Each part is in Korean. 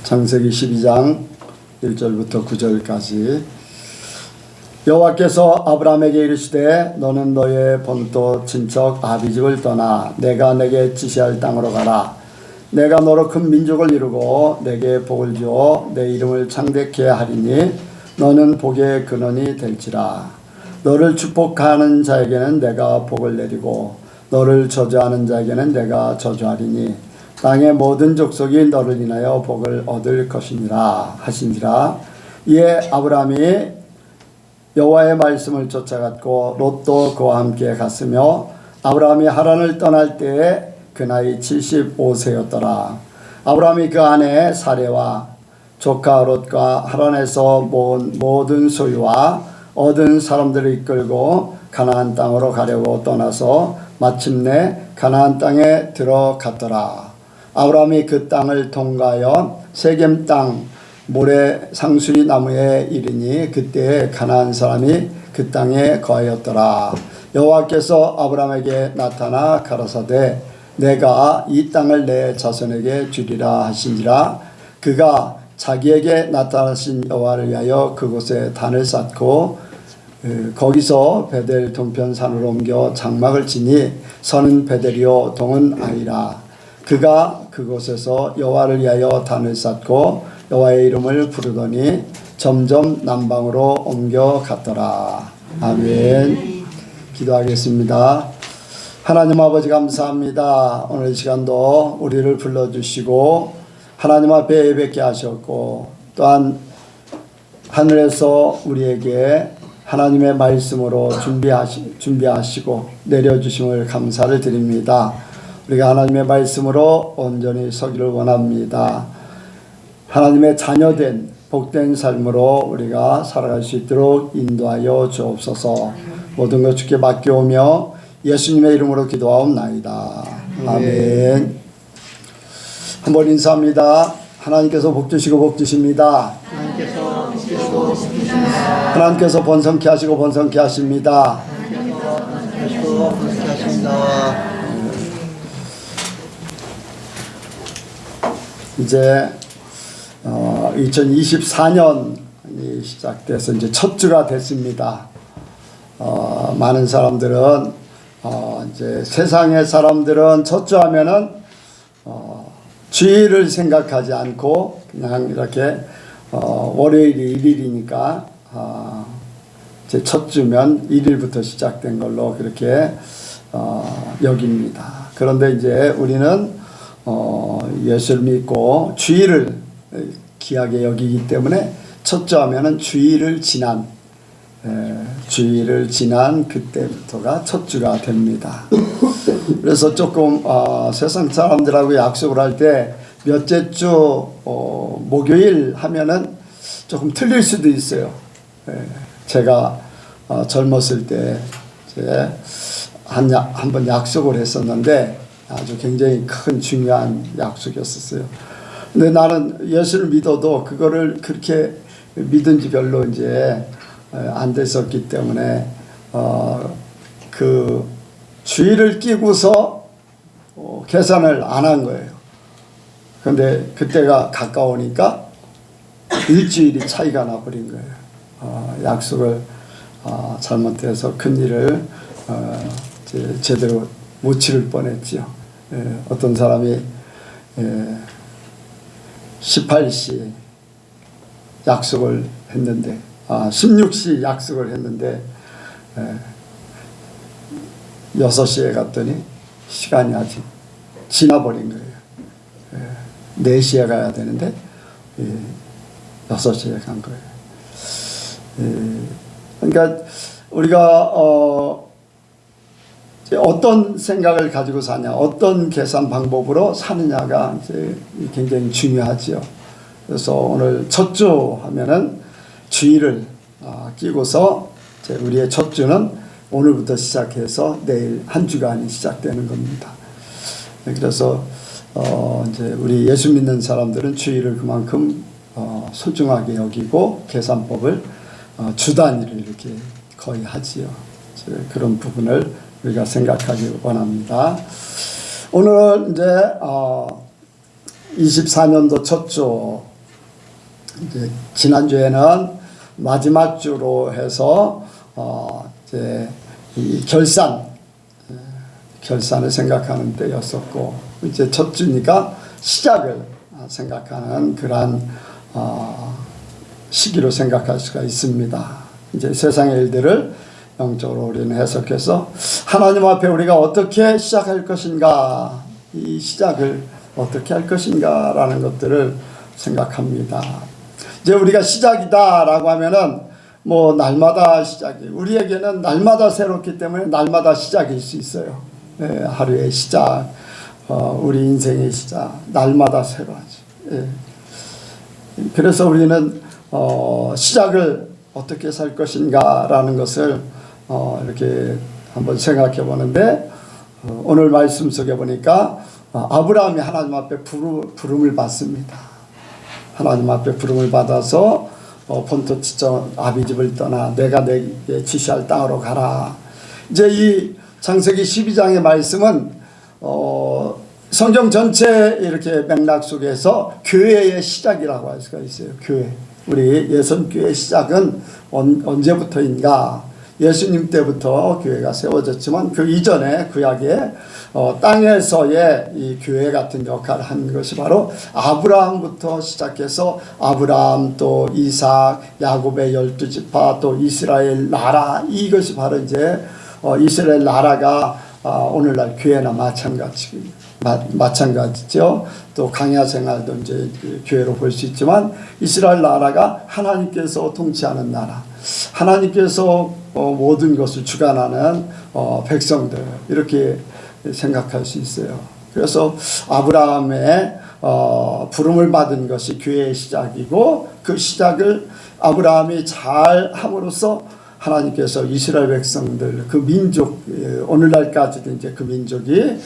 창세기 12장 1절부터 9절까지. 여호와께서 아브라함에게 이르시되 너는 너의 본토 친척 아비집을 떠나 내가 내게 지시할 땅으로 가라. 내가 너로 큰 민족을 이루고 내게 복을 주어 내 이름을 창대케 하리니 너는 복의 근원이 될지라. 너를 축복하는 자에게는 내가 복을 내리고 너를 저주하는 자에게는 내가 저주하리니 땅의 모든 족속이 너를 인하여 복을 얻을 것이니라 하시니라. 이에 아브라함이 여호와의 말씀을 쫓아갔고 롯도 그와 함께 갔으며 아브라함이 하란을 떠날 때에 그 나이 75세였더라. 아브라함이 그 아내 사레와 조카 롯과 하란에서 모은 모든 소유와 얻은 사람들을 이끌고 가나안 땅으로 가려고 떠나서 마침내 가나안 땅에 들어갔더라. 아브라함이 그 땅을 통과하여 세겜 땅 모래 상수리 나무에 이르니 그때 가나안 사람이 그 땅에 거하였더라. 여호와께서 아브라함에게 나타나 가라사대 내가 이 땅을 내 자손에게 주리라 하신지라. 그가 자기에게 나타나신 여호와를 위하여 그곳에 단을 쌓고 거기서 베델 동편 산으로 옮겨 장막을 지니 서는 베델이요 동은 아이라. 그가 그곳에서 여호와를 위하여 단을 쌓고 여호와의 이름을 부르더니 점점 남방으로 옮겨갔더라. 아멘. 기도하겠습니다. 하나님 아버지 감사합니다. 오늘 이 시간도 우리를 불러주시고 하나님 앞에 예배케 하셨고 또한 하늘에서 우리에게 하나님의 말씀으로 준비하시고 내려주심을 감사를 드립니다. 우리가 하나님의 말씀으로 온전히 서기를 원합니다. 하나님의 자녀된 복된 삶으로 우리가 살아갈 수 있도록 인도하여 주옵소서. 모든 것 주께 맡겨오며 예수님의 이름으로 기도하옵나이다. 아멘. 한번 인사합니다. 하나님께서 복 주시고 복 주십니다. 하나님께서 번성케 하시고 번성케 하십니다. 이제 2024년이 시작돼서 이제 첫 주가 됐습니다. 많은 사람들은 이제 세상의 사람들은 첫 주 하면은 주일을 생각하지 않고 그냥 이렇게 월요일이 1일이니까 제 첫 주면 1일부터 시작된 걸로 그렇게 여깁니다. 그런데 이제 우리는 예수를 믿고 주일을 귀하게 여기기 때문에 첫 주 하면은 주일을 지난 그때부터가 첫 주가 됩니다. 그래서 조금 세상 사람들하고 약속을 할 때 몇째 주 목요일 하면은 조금 틀릴 수도 있어요. 제가 젊었을 때 한 번 약속을 했었는데 아주 굉장히 큰 중요한 약속이었었어요. 근데 나는 예수를 믿어도 그거를 그렇게 믿은 지 별로 이제 안 됐었기 때문에 그 주일을 끼고서 계산을 안 한 거예요. 근데 그때가 가까우니까 일주일이 차이가 나버린 거예요. 약속을 잘못해서 큰일을 제대로 못 치를 뻔했지요. 어떤 사람이 18시 약속을 했는데 16시 약속을 했는데 6시에 갔더니 시간이 아직 지나버린 거예요. 4시에 가야 되는데 6시에 간 거예요. 그러니까 우리가 어떤 생각을 가지고 사냐, 어떤 계산 방법으로 사느냐가 이제 굉장히 중요하지요. 그래서 오늘 첫 주 하면은 주일을 끼고서 우리의 첫 주는 오늘부터 시작해서 내일 한 주간이 시작되는 겁니다. 그래서 이제 우리 예수 믿는 사람들은 주일을 그만큼 소중하게 여기고 계산법을 주 단위로 이렇게 거의 하지요. 그런 부분을 우리가 생각하기 원합니다. 오늘 이제 24년도 첫 주, 이제 지난주에는 마지막 주로 해서 이제 이 결산을 생각하는 때였었고, 이제 첫 주니까 시작을 생각하는 그러한 시기로 생각할 수가 있습니다. 이제 세상의 일들을 영적으로 우리는 해석해서 하나님 앞에 우리가 어떻게 시작할 것인가, 이 시작을 어떻게 할 것인가라는 것들을 생각합니다. 이제 우리가 시작이다라고 하면은 뭐 날마다 시작이, 우리에게는 날마다 새롭기 때문에 날마다 시작일 수 있어요. 예, 하루의 시작, 우리 인생의 시작, 날마다 새로하지. 예. 그래서 우리는 시작을 어떻게 살 것인가라는 것을 이렇게 한번 생각해 보는데, 오늘 말씀 속에 보니까 아브라함이 하나님 앞에 부름을 받습니다. 하나님 앞에 부름을 받아서 본토 지쪽 아비집을 떠나 내가 내게 지시할 땅으로 가라. 이제 이 창세기 12장의 말씀은 성경 전체 이렇게 맥락 속에서 교회의 시작이라고 할 수가 있어요. 교회. 우리 예선교회의 시작은 언제부터인가? 예수님 때부터 교회가 세워졌지만 그 이전에 구약에 땅에서의 이 교회 같은 역할을 한 것이 바로 아브라함부터 시작해서 아브라함, 또 이삭, 야곱의 12지파, 또 이스라엘 나라, 이것이 바로 이제 이스라엘 나라가 오늘날 교회나 마찬가지죠. 또 강야 생활도 이제 교회로 볼 수 있지만 이스라엘 나라가 하나님께서 통치하는 나라, 하나님께서 모든 것을 주관하는 백성들, 이렇게 생각할 수 있어요. 그래서 아브라함의 부름을 받은 것이 교회의 시작이고, 그 시작을 아브라함이 잘 함으로써 하나님께서 이스라엘 백성들, 그 민족, 오늘날까지도 이제 그 민족이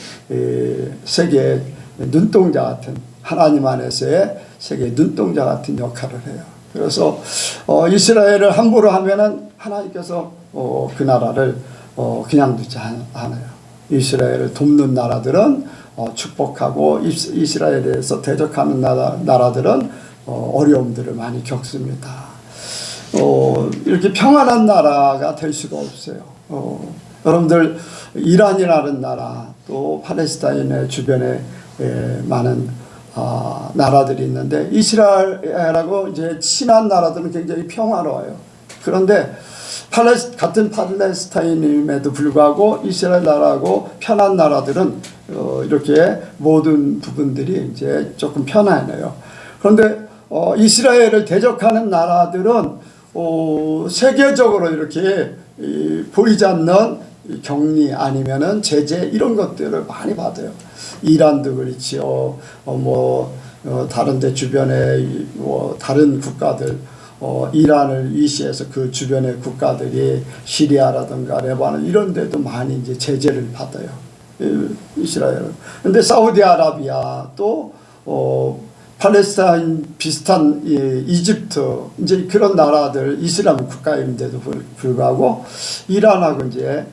세계의 눈동자 같은, 하나님 안에서의 세계의 눈동자 같은 역할을 해요. 그래서 이스라엘을 함부로 하면은 하나님께서 그 나라를 그냥 두지 않아요. 이스라엘을 돕는 나라들은 축복하고, 이스라엘에 대해서 대적하는 나라들은 어려움들을 많이 겪습니다. 이렇게 평안한 나라가 될 수가 없어요. 여러분들 이란이라는 나라, 또 팔레스타인의 주변에 많은 나라들이 있는데, 이스라엘하고 이제 친한 나라들은 굉장히 평화로워요. 그런데 같은 팔레스타인임에도 불구하고 이스라엘 나라하고 편한 나라들은 이렇게 모든 부분들이 이제 조금 편안해요. 그런데 이스라엘을 대적하는 나라들은 세계적으로 이렇게 보이지 않는 격리 아니면은 제재, 이런 것들을 많이 받아요. 이란도 그렇지요. 다른 데 주변에 다른 국가들, 이란을 위시해서 그 주변의 국가들이 시리아라든가 레바논 이런 데도 많이 이제 제재를 받아요. 이스라엘은. 근데 사우디아라비아, 또 팔레스타인 비슷한 이집트, 이제 그런 나라들, 이슬람 국가인데도 불구하고 이란하고 이제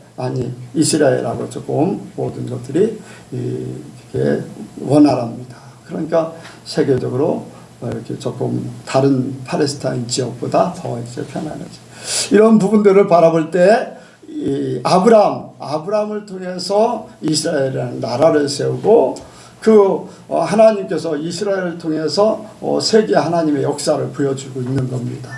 이스라엘하고 조금 모든 것들이 이렇게 원활합니다. 그러니까 세계적으로 이렇게 조금 다른 팔레스타인 지역보다 더 이제 편안하죠. 이런 부분들을 바라볼 때 아브라함을 통해서 이스라엘이라는 나라를 세우고, 그 하나님께서 이스라엘을 통해서 세계 하나님의 역사를 보여주고 있는 겁니다.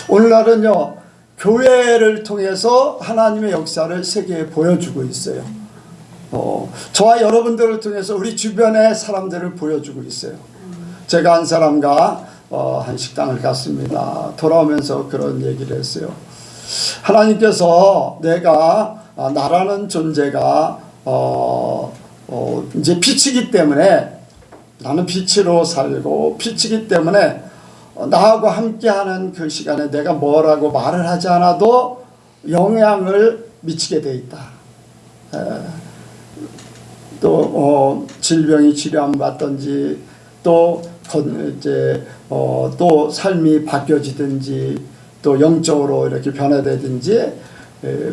오늘날은요, 교회를 통해서 하나님의 역사를 세계에 보여주고 있어요. 저와 여러분들을 통해서 우리 주변의 사람들을 보여주고 있어요. 제가 한 사람과 한 식당을 갔습니다. 돌아오면서 그런 얘기를 했어요. 하나님께서 나라는 존재가 이제 빛이기 때문에, 나는 빛으로 살고 빛이기 때문에 나하고 함께하는 그 시간에 내가 뭐라고 말을 하지 않아도 영향을 미치게 돼 있다. 또 질병이 치료 안 받든지, 또 삶이 바뀌어지든지, 또 영적으로 이렇게 변화되든지,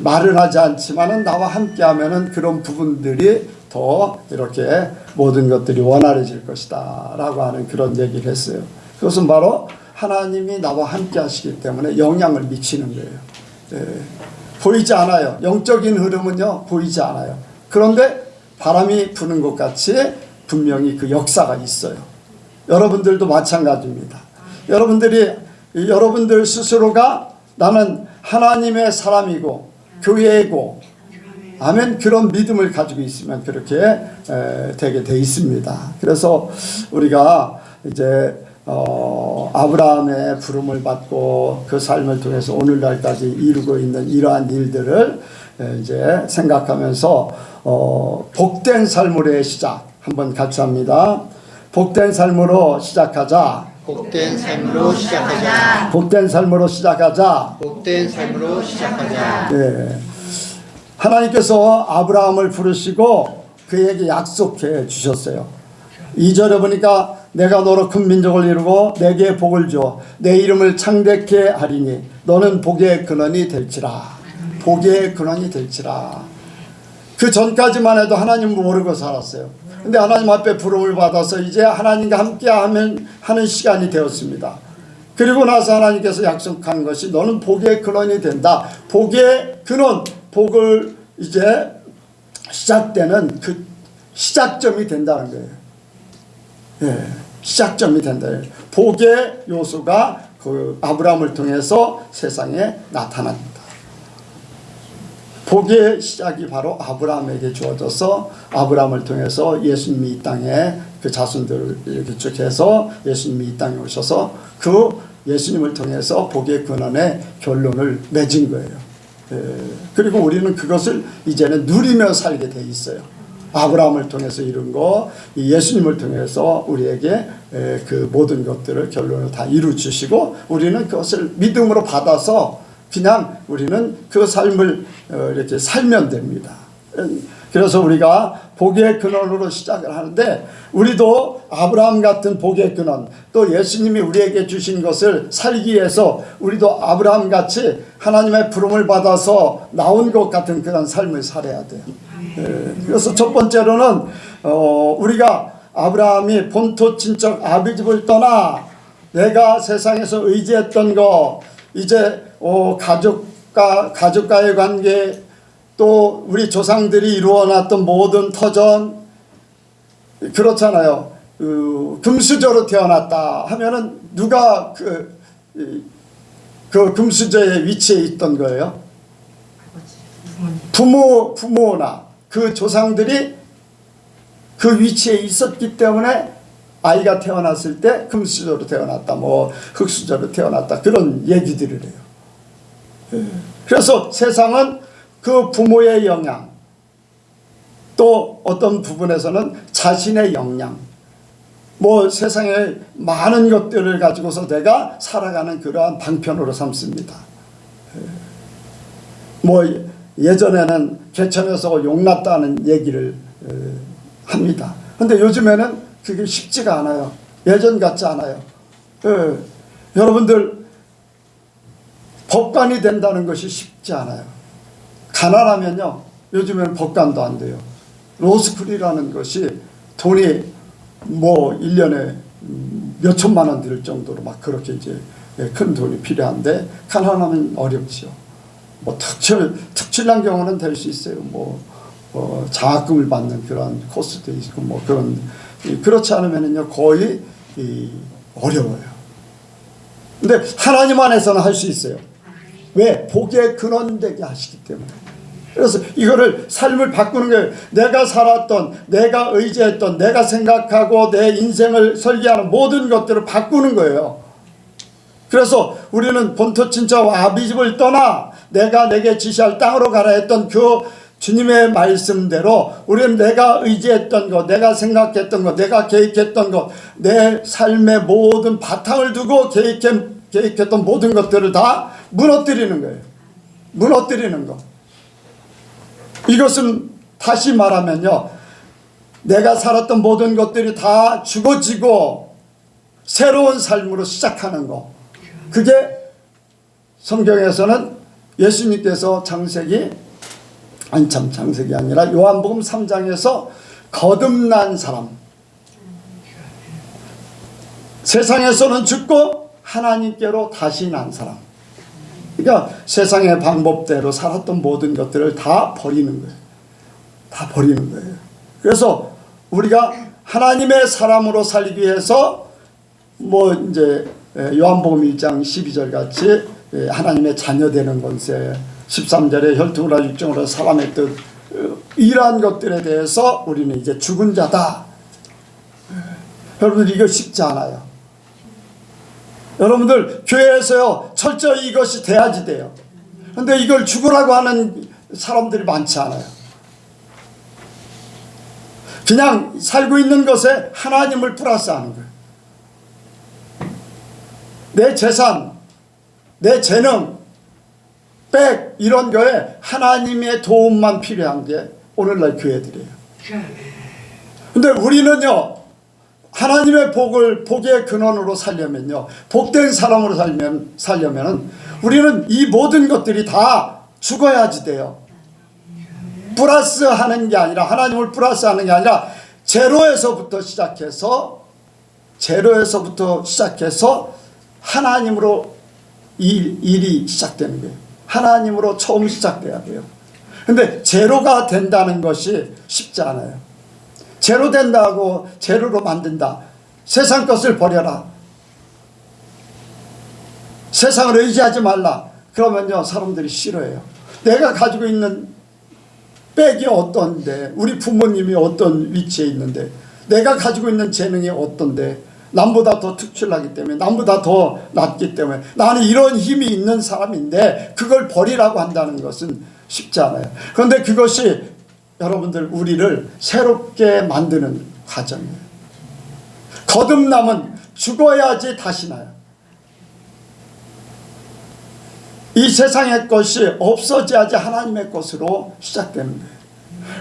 말은 하지 않지만은 나와 함께하면은 그런 부분들이 더 이렇게 모든 것들이 원활해질 것이다 라고 하는 그런 얘기를 했어요. 그것은 바로 하나님이 나와 함께 하시기 때문에 영향을 미치는 거예요. 보이지 않아요. 영적인 흐름은요 보이지 않아요. 그런데 바람이 부는 것 같이 분명히 그 역사가 있어요. 여러분들도 마찬가지입니다. 여러분들 스스로가 나는 하나님의 사람이고 교회이고 아멘, 그런 믿음을 가지고 있으면 그렇게 되게 돼 있습니다. 그래서 우리가 이제 아브라함의 부름을 받고 그 삶을 통해서 오늘날까지 이루고 있는 이러한 일들을 이제 생각하면서 복된 삶으로의 시작 한번 같이 합니다. 복된 삶으로 시작하자. 복된 삶으로 시작하자. 복된 삶으로 시작하자. 복된 삶으로 시작하자. 네. 하나님께서 아브라함을 부르시고 그에게 약속해 주셨어요. 2절에 보니까 내가 너로 큰 민족을 이루고 내게 복을 줘 내 이름을 창대케 하리니 너는 복의 근원이 될지라. 복의 근원이 될지라. 그 전까지만 해도 하나님을 모르고 살았어요. 근데 하나님 앞에 부름을 받아서 이제 하나님과 함께 하는 시간이 되었습니다. 그리고 나서 하나님께서 약속한 것이 너는 복의 근원이 된다. 복의 근원, 복을 이제 시작되는 그 시작점이 된다는 거예요. 예, 시작점이 된다. 복의 요소가 그 아브라함을 통해서 세상에 나타납니다. 복의 시작이 바로 아브라함에게 주어져서 아브라함을 통해서 예수님이 이 땅에 그 자손들을 이렇게 쭉 해서 예수님이 이 땅에 오셔서 그 예수님을 통해서 복의 근원의 결론을 맺은 거예요. 그리고 우리는 그것을 이제는 누리며 살게 돼 있어요. 아브라함을 통해서 이룬 거, 예수님을 통해서 우리에게 그 모든 것들을 결론을 다 이루 주시고 우리는 그것을 믿음으로 받아서 그냥 우리는 그 삶을 이렇게 살면 됩니다. 그래서 우리가 복의 근원으로 시작을 하는데 우리도 아브라함 같은 복의 근원 또 예수님이 우리에게 주신 것을 살기 위해서 우리도 아브라함 같이 하나님의 부름을 받아서 나온 것 같은 그런 삶을 살아야 돼요. 그래서 첫 번째로는 우리가 아브라함이 본토 친척 아비집을 떠나 내가 세상에서 의지했던 거 이제 가족과의 관계 또 우리 조상들이 이루어놨던 모든 터전 그렇잖아요. 금수저로 태어났다 하면은 누가 그 금수저의 위치에 있던 거예요? 부모나 그 조상들이 그 위치에 있었기 때문에 아이가 태어났을 때 금수저로 태어났다, 뭐 흙수저로 태어났다 그런 얘기들을 해요. 그래서 세상은 그 부모의 영향 또 어떤 부분에서는 자신의 역량 뭐 세상에 많은 것들을 가지고서 내가 살아가는 그러한 방편으로 삼습니다. 뭐 예전에는 개천에서 용났다는 얘기를 합니다. 근데 요즘에는 그게 쉽지가 않아요. 예전 같지 않아요. 여러분들 법관이 된다는 것이 쉽지 않아요. 가난하면요 요즘에는 법관도 안 돼요. 로스쿨이라는 것이 돈이 뭐 1년에 몇 천만 원 들 정도로 막 그렇게 이제 큰 돈이 필요한데 가난하면 어렵죠. 뭐 특출난 경우는 될 수 있어요. 뭐 장학금을 받는 그런 코스도 있고 뭐 그렇지 않으면은요 거의 어려워요. 근데 하나님 안에서는 할 수 있어요. 왜? 복의 근원되게 하시기 때문에. 그래서 이거를 삶을 바꾸는 거예요. 내가 살았던, 내가 의지했던, 내가 생각하고 내 인생을 설계하는 모든 것들을 바꾸는 거예요. 그래서 우리는 본토 친척 아비집을 떠나 내가 내게 지시할 땅으로 가라 했던 그 주님의 말씀대로 우리는 내가 의지했던 것, 내가 생각했던 것, 내가 계획했던 것, 내 삶의 모든 바탕을 두고 계획했던 모든 것들을 다 무너뜨리는 거예요. 무너뜨리는 것. 이것은 다시 말하면요, 내가 살았던 모든 것들이 다 죽어지고 새로운 삶으로 시작하는 것. 그게 성경에서는 예수님께서 창세기 아니 참 창세기 아니라 요한복음 3장에서 거듭난 사람, 세상에서는 죽고 하나님께로 다시 난 사람, 그러니까 세상의 방법대로 살았던 모든 것들을 다 버리는 거예요. 다 버리는 거예요. 그래서 우리가 하나님의 사람으로 살기 위해서 뭐 이제 요한복음 1장 12절 같이 하나님의 자녀 되는 것에 13절에 혈통으로 육정으로 사람의 뜻, 이러한 것들에 대해서 우리는 이제 죽은 자다. 여러분들 이거 쉽지 않아요. 여러분들 교회에서요 철저히 이것이 돼야지 돼요. 그런데 이걸 죽으라고 하는 사람들이 많지 않아요. 그냥 살고 있는 것에 하나님을 플러스하는 거예요. 내 재산, 내 재능, 백 이런 거에 하나님의 도움만 필요한 게 오늘날 교회들이에요. 근데 우리는요 하나님의 복의 근원으로 살려면요, 복된 사람으로 살려면은 우리는 이 모든 것들이 다 죽어야지 돼요. 플러스 하는 게 아니라, 하나님을 플러스 하는 게 아니라 제로에서부터 시작해서 하나님으로 일이 시작되는 거예요. 하나님으로 처음 시작돼야 돼요. 근데 제로가 된다는 것이 쉽지 않아요. 제로 된다고 제로로 만든다. 세상 것을 버려라. 세상을 의지하지 말라. 그러면요 사람들이 싫어해요. 내가 가지고 있는 백이 어떤데, 우리 부모님이 어떤 위치에 있는데, 내가 가지고 있는 재능이 어떤데, 남보다 더 특출나기 때문에, 남보다 더 낫기 때문에 나는 이런 힘이 있는 사람인데 그걸 버리라고 한다는 것은 쉽지 않아요. 그런데 그것이 여러분들 우리를 새롭게 만드는 과정이에요. 거듭남은 죽어야지 다시 나요. 이 세상의 것이 없어져야지 하나님의 것으로 시작되는 거예요.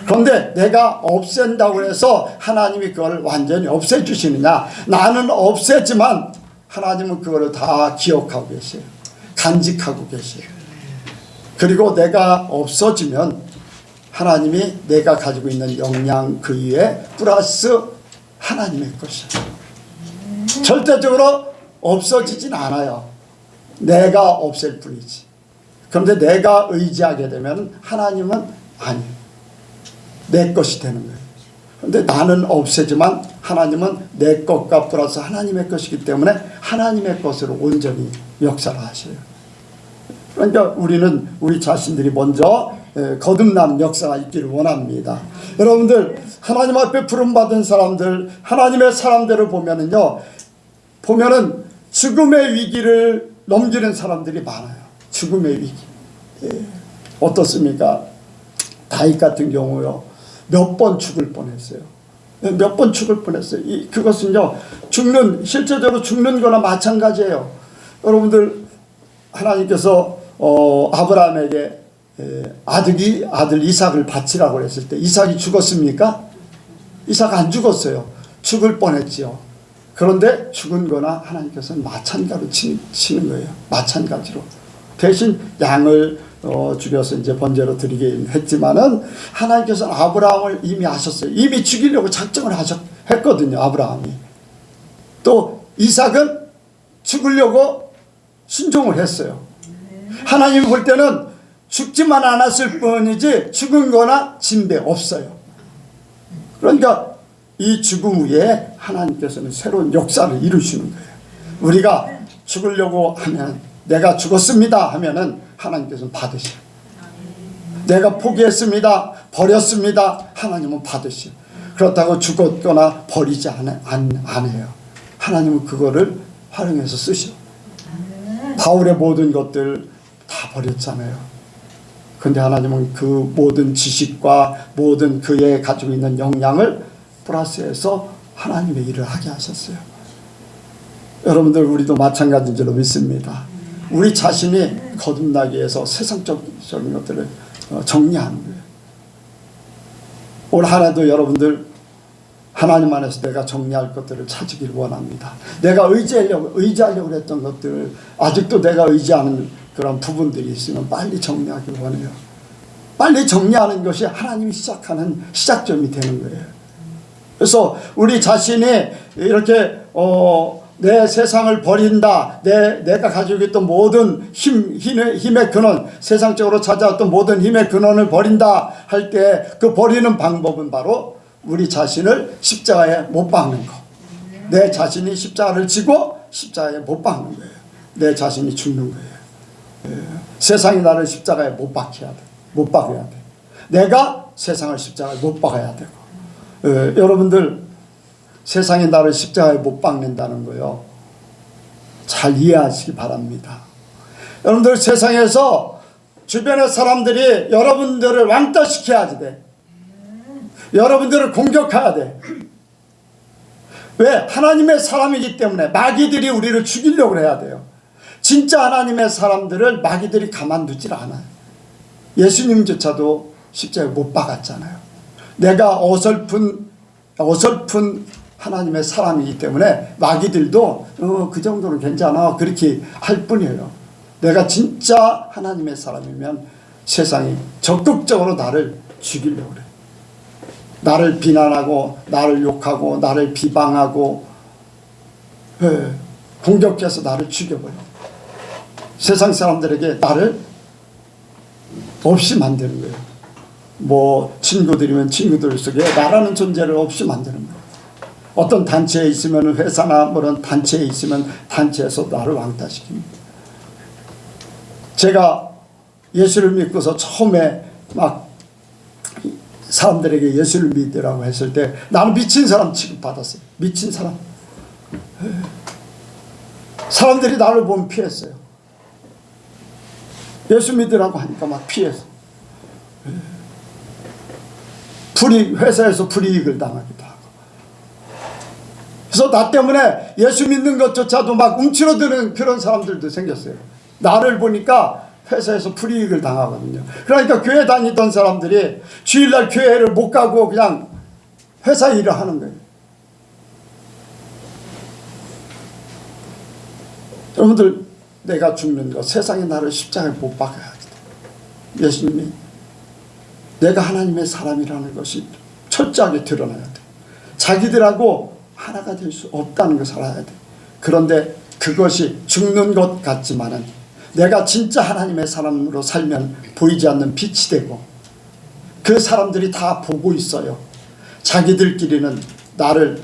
그런데 내가 없앤다고 해서 하나님이 그걸 완전히 없애주시느냐? 나는 없애지만 하나님은 그거를 다 기억하고 계세요. 간직하고 계세요. 그리고 내가 없어지면 하나님이 내가 가지고 있는 역량 그 위에 플러스 하나님의 것이에요. 절대적으로 없어지진 않아요. 내가 없앨 뿐이지. 그런데 내가 의지하게 되면 하나님은 아니에요. 내 것이 되는 거예요. 그런데 나는 없애지만 하나님은 내 것과 플러스 하나님의 것이기 때문에 하나님의 것으로 온전히 역사를 하셔요. 그러니까 우리는 우리 자신들이 먼저 거듭나는 역사가 있기를 원합니다. 여러분들 하나님 앞에 부름받은 사람들, 하나님의 사람들을 보면은 죽음의 위기를 넘기는 사람들이 많아요. 죽음의 위기. 어떻습니까? 다윗 같은 경우요 몇 번 죽을 뻔했어요. 몇 번 죽을 뻔했어요. 그것은요 실제적으로 죽는 거나 마찬가지예요. 여러분들 하나님께서 아브라함에게 아들 이삭을 바치라고 했을 때 이삭이 죽었습니까? 이삭 안 죽었어요. 죽을 뻔했지요. 그런데 죽은 거나 하나님께서는 마찬가지로 치는 거예요. 마찬가지로. 대신 양을 죽여서 이제 번제로 드리긴 했지만은 하나님께서는 아브라함을 이미 아셨어요. 이미 죽이려고 작정을 했거든요. 아브라함이. 또 이삭은 죽으려고 순종을 했어요. 하나님이 볼 때는 죽지만 않았을 뿐이지 죽은 거나 진배 없어요. 그러니까 이 죽음 후에 하나님께서는 새로운 역사를 이루시는 거예요. 우리가 죽으려고 하면, 내가 죽었습니다 하면은 하나님께서는 받으셔요. 내가 포기했습니다, 버렸습니다, 하나님은 받으셔요. 그렇다고 죽었거나 버리지 않아요. 하나님은 그거를 활용해서 쓰셔. 바울의 모든 것들 다 버렸잖아요. 그런데 하나님은 그 모든 지식과 모든 그의 가지고 있는 역량을 플러스해서 하나님의 일을 하게 하셨어요. 여러분들 우리도 마찬가지인 줄로 믿습니다. 우리 자신이 거듭나기 위해서 세상적인 것들을 정리하는 거예요. 올 한 해도 여러분들 하나님 안에서 내가 정리할 것들을 찾으길 원합니다. 내가 의지하려고 했던 것들을 아직도 내가 의지하는 그런 부분들이 있으면 빨리 정리하길 원해요. 빨리 정리하는 것이 하나님이 시작하는 시작점이 되는 거예요. 그래서 우리 자신이 이렇게 내 세상을 버린다, 내가 가지고 있던 모든 힘의 근원, 세상적으로 찾아왔던 모든 힘의 근원을 버린다 할 때 그 버리는 방법은 바로 우리 자신을 십자가에 못 박는 거. 내 자신이 십자가를 지고 십자가에 못 박는 거예요. 내 자신이 죽는 거예요. 세상이 나를 십자가에 못 박혀야 돼. 못 박아야 돼. 내가 세상을 십자가에 못 박아야 되고. 여러분들 세상이 나를 십자가에 못 박는다는 거요, 잘 이해하시기 바랍니다. 여러분들 세상에서 주변의 사람들이 여러분들을 왕따시켜야 돼. 여러분들을 공격해야 돼. 왜? 하나님의 사람이기 때문에. 마귀들이 우리를 죽이려고 해야 돼요. 진짜 하나님의 사람들을 마귀들이 가만두질 않아요. 예수님조차도 십자가에 못 박았잖아요. 내가 어설픈 하나님의 사람이기 때문에 마귀들도 그 정도는 괜찮아 그렇게 할 뿐이에요. 내가 진짜 하나님의 사람이면 세상이 적극적으로 나를 죽이려고 그래. 나를 비난하고 나를 욕하고 나를 비방하고 공격해서 나를 죽여버려. 세상 사람들에게 나를 없이 만드는 거예요. 뭐 친구들이면 친구들 속에 나라는 존재를 없이 만드는 거예요. 어떤 단체에 있으면, 회사나 그런 단체에 있으면 단체에서 나를 왕따시킵니다. 제가 예수를 믿고서 처음에 막 사람들에게 예수를 믿으라고 했을 때 나는 미친 사람 취급받았어요. 미친 사람. 사람들이 나를 보면 피했어요. 예수 믿으라고 하니까 막 피했어. 회사에서 불이익을 당하기도 하고. 그래서 나 때문에 예수 믿는 것조차도 막 움츠러드는 그런 사람들도 생겼어요. 나를 보니까 회사에서 불이익을 당하거든요. 그러니까 교회 다니던 사람들이 주일날 교회를 못 가고 그냥 회사 일을 하는 거예요. 여러분들, 내가 죽는 것, 세상이 나를 십자가에 못 박아야 돼. 예수님이 내가 하나님의 사람이라는 것이 철저하게 드러나야 돼. 자기들하고 하나가 될 수 없다는 것을 알아야 돼. 그런데 그것이 죽는 것 같지만은 내가 진짜 하나님의 사람으로 살면 보이지 않는 빛이 되고, 그 사람들이 다 보고 있어요. 자기들끼리는 나를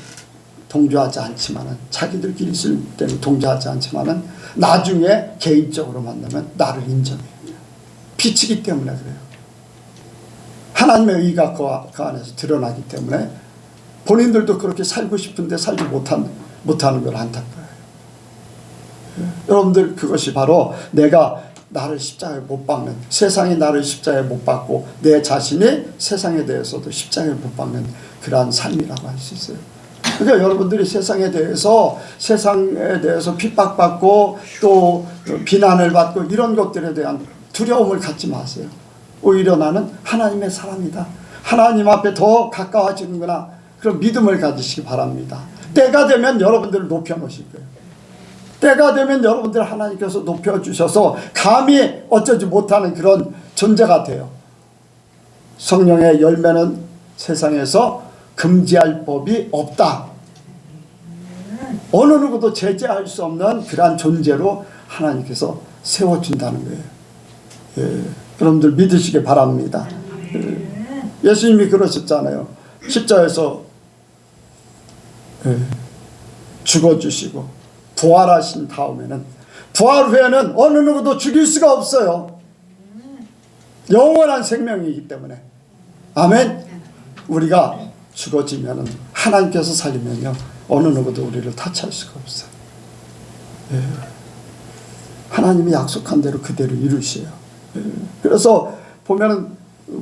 동조하지 않지만은, 자기들끼리 있을 때는 동조하지 않지만은 나중에 개인적으로 만나면 나를 인정해요. 빛이기 때문에 그래요. 하나님의 의가 그 안에서 드러나기 때문에 본인들도 그렇게 살고 싶은데 살지 못하는 걸 안타까워요. 여러분들, 그것이 바로 내가 나를 십자가에 못 박는, 세상이 나를 십자가에 못 박고 내 자신이 세상에 대해서도 십자가에 못 박는 그러한 삶이라고 할 수 있어요. 그러니까 여러분들이 세상에 대해서 핍박받고 또 비난을 받고 이런 것들에 대한 두려움을 갖지 마세요. 오히려 나는 하나님의 사람이다, 하나님 앞에 더 가까워지는구나, 그런 믿음을 가지시기 바랍니다. 때가 되면 여러분들을 높여놓으실 거예요. 때가 되면 여러분들 하나님께서 높여주셔서 감히 어쩌지 못하는 그런 존재가 돼요. 성령의 열매는 세상에서 금지할 법이 없다. 어느 누구도 제재할 수 없는 그러한 존재로 하나님께서 세워준다는 거예요. 여러분들 믿으시기 바랍니다. 예수님이 그러셨잖아요. 십자가에서 죽어주시고 부활하신 다음에는, 부활 후에는 어느 누구도 죽일 수가 없어요. 영원한 생명이기 때문에. 아멘. 우리가 죽어지면은, 하나님께서 살리면요, 어느 누구도 우리를 타치할 수가 없어요. 하나님이 약속한 대로 그대로 이루시요. 그래서 보면은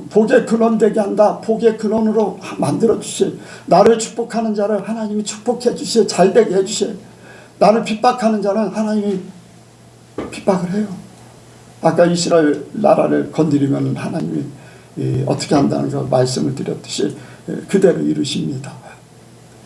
복의 근원 되게 한다, 복의 근원으로 만들어 주시요. 나를 축복하는 자를 하나님이 축복해 주시요, 잘 되게 해 주시요. 나를 핍박하는 자는 하나님이 핍박을 해요. 아까 이스라엘 나라를 건드리면 하나님이 어떻게 한다는 거 말씀을 드렸듯이 그대로 이루십니다.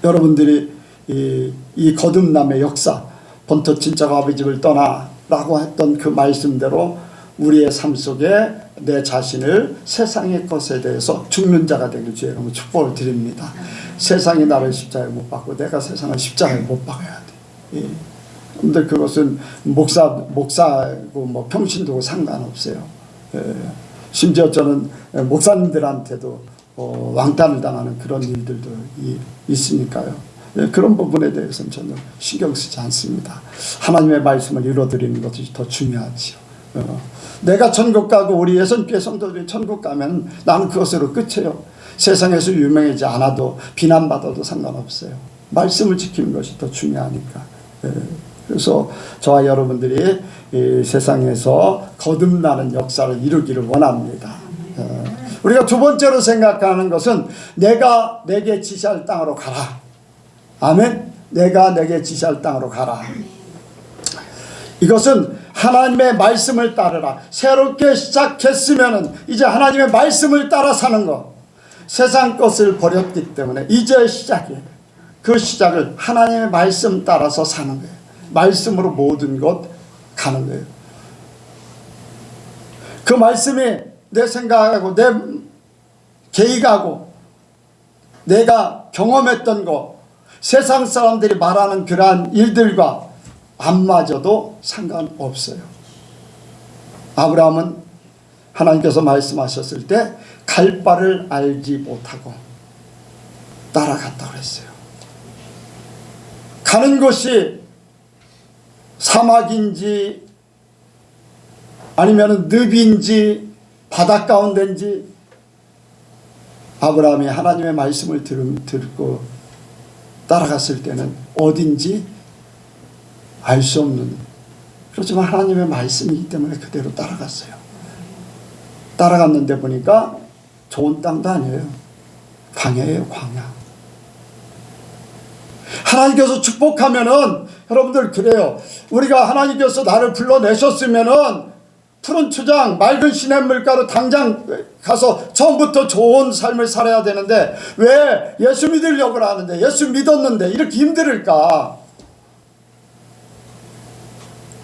여러분들이 이 거듭남의 역사, 본토 친척 아버지 집을 떠나 라고 했던 그 말씀대로 우리의 삶 속에 내 자신을 세상의 것에 대해서 죽는 자가 되길 주의 이름으로 축복을 드립니다. 세상이 나를 십자가에 못 박고 내가 세상을 십자가에 못 박아야 돼. 예. 근데 그것은 목사고 뭐 평신도고 상관없어요. 예. 심지어 저는 목사님들한테도 왕따를 당하는 그런 일들도 있으니까요. 예. 그런 부분에 대해서는 전혀 신경 쓰지 않습니다. 하나님의 말씀을 이루어드리는 것이 더 중요하지요. 내가 천국 가고 우리 예선교회 성도들이 천국 가면 나는 그것으로 끝이에요. 세상에서 유명하지 않아도 비난받아도 상관없어요. 말씀을 지키는 것이 더 중요하니까. 그래서 저와 여러분들이 이 세상에서 거듭나는 역사를 이루기를 원합니다. 우리가 두 번째로 생각하는 것은 내가 내게 지시할 땅으로 가라. 아멘. 내가 내게 지시할 땅으로 가라. 이것은 하나님의 말씀을 따르라. 새롭게 시작했으면 이제 하나님의 말씀을 따라 사는 것. 세상 것을 버렸기 때문에 이제 시작이에요. 그 시작을 하나님의 말씀 따라서 사는 거예요. 말씀으로 모든 것 가는 거예요. 그 말씀이 내 생각하고 내 계획하고 내가 경험했던 것, 세상 사람들이 말하는 그러한 일들과 안 맞아도 상관없어요. 아브라함은 하나님께서 말씀하셨을 때 갈 바를 알지 못하고 따라갔다고 그랬어요. 가는 곳이 사막인지 아니면 늪인지 바닷가운데인지 아브라함이 하나님의 말씀을 듣고 따라갔을 때는 어딘지 알 수 없는, 그렇지만 하나님의 말씀이기 때문에 그대로 따라갔어요. 따라갔는데 보니까 좋은 땅도 아니에요. 광야예요, 광야. 하나님께서 축복하면은 여러분들 그래요. 우리가 하나님께서 나를 불러내셨으면은 푸른 초장, 맑은 시냇물가로 당장 가서 처음부터 좋은 삶을 살아야 되는데 왜 예수 믿으려고 하는데, 예수 믿었는데 이렇게 힘들을까?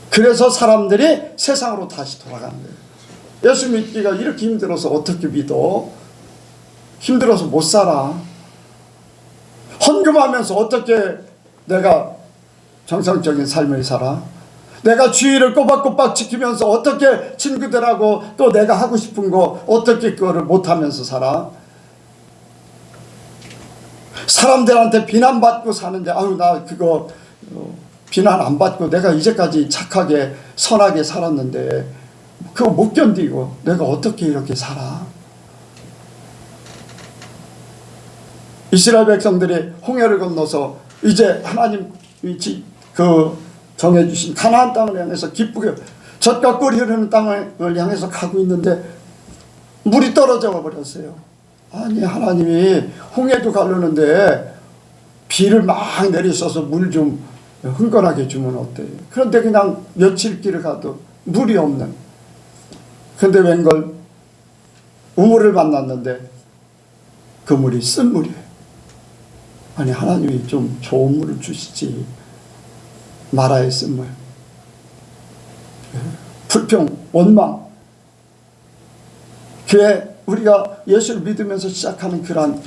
그래서 사람들이 세상으로 다시 돌아가는 거예요. 예수 믿기가 이렇게 힘들어서 어떻게 믿어? 힘들어서 못 살아. 헌금하면서 어떻게 내가 정상적인 삶을 살아? 내가 주의를 꼬박꼬박 지키면서 어떻게 친구들하고 또 내가 하고 싶은 거 어떻게 그거를 못하면서 살아? 사람들한테 비난받고 사는데 아유 나 그거 비난 안 받고 내가 이제까지 착하게 선하게 살았는데 그거 못 견디고 내가 어떻게 이렇게 살아? 이스라엘 백성들이 홍해를 건너서 이제 하나님 정해주신 가나안 땅을 향해서 기쁘게 젖과 꿀이 흐르는 땅을 향해서 가고 있는데 물이 떨어져 버렸어요. 아니 하나님이 홍해도 가르는데 비를 막 내리셔서 물 좀 흥건하게 주면 어때요? 그런데 그냥 며칠 길을 가도 물이 없는, 그런데 웬걸 우물을 만났는데 그 물이 쓴 물이에요. 아니 하나님이 좀 좋은 물을 주시지 마라의 쓴물, 불평, 원망. 교회 우리가 예수를 믿으면서 시작하는 그러한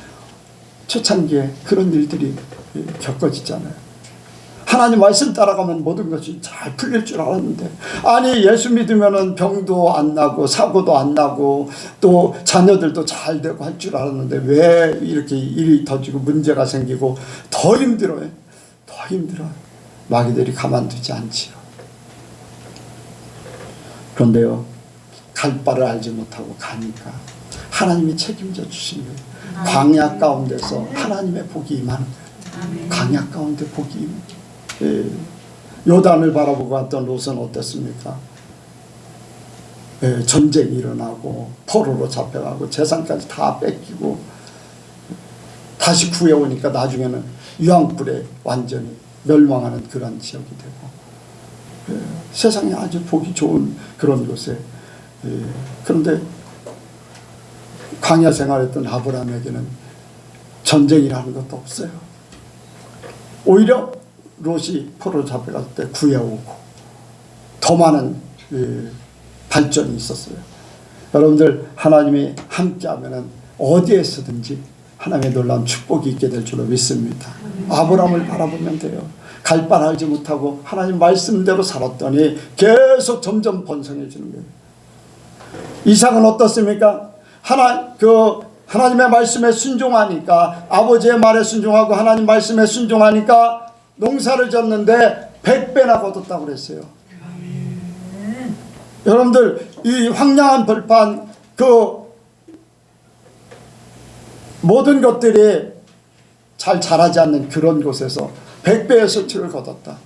초창기에 그런 일들이 겪어지잖아요. 하나님 말씀 따라가면 모든 것이 잘 풀릴 줄 알았는데 아니 예수 믿으면은 병도 안 나고 사고도 안 나고 또 자녀들도 잘 되고 할 줄 알았는데 왜 이렇게 일이 터지고 문제가 생기고 더 힘들어요. 더 힘들어요. 마귀들이 가만두지 않지요. 그런데요, 갈 바를 알지 못하고 가니까 하나님이 책임져 주신 거예요. 광야 가운데서 하나님의 복이 임하는 거예요. 광야 가운데 복이 임하는 거예요. 요단을 바라보고 왔던 롯은 어땠습니까? 전쟁이 일어나고 포로로 잡혀가고 재산까지 다 뺏기고 다시 구해오니까 나중에는 유황불에 완전히 멸망하는 그런 지역이 되고 세상에 아주 보기 좋은 그런 곳에 그런데 광야 생활했던 아브라함에게는 전쟁이라는 것도 없어요. 오히려 롯이 포로로 잡혀갔을 때 구해오고 더 많은 발전이 있었어요. 여러분들 하나님이 함께하면은 어디에서든지 하나님의 놀라운 축복이 있게 될 줄로 믿습니다. 아브라함을 바라보면 돼요. 갈 바를 알지 못하고 하나님 말씀대로 살았더니 계속 점점 번성해지는 거예요. 이삭은 어떻습니까? 하나님의 말씀에 순종하니까, 아버지의 말에 순종하고 하나님 말씀에 순종하니까 농사를 졌는데 100배나 거뒀다고 그랬어요. 여러분들 이 황량한 벌판, 그 모든 것들이 잘 자라지 않는 그런 곳에서 100배의 수치를 거뒀다.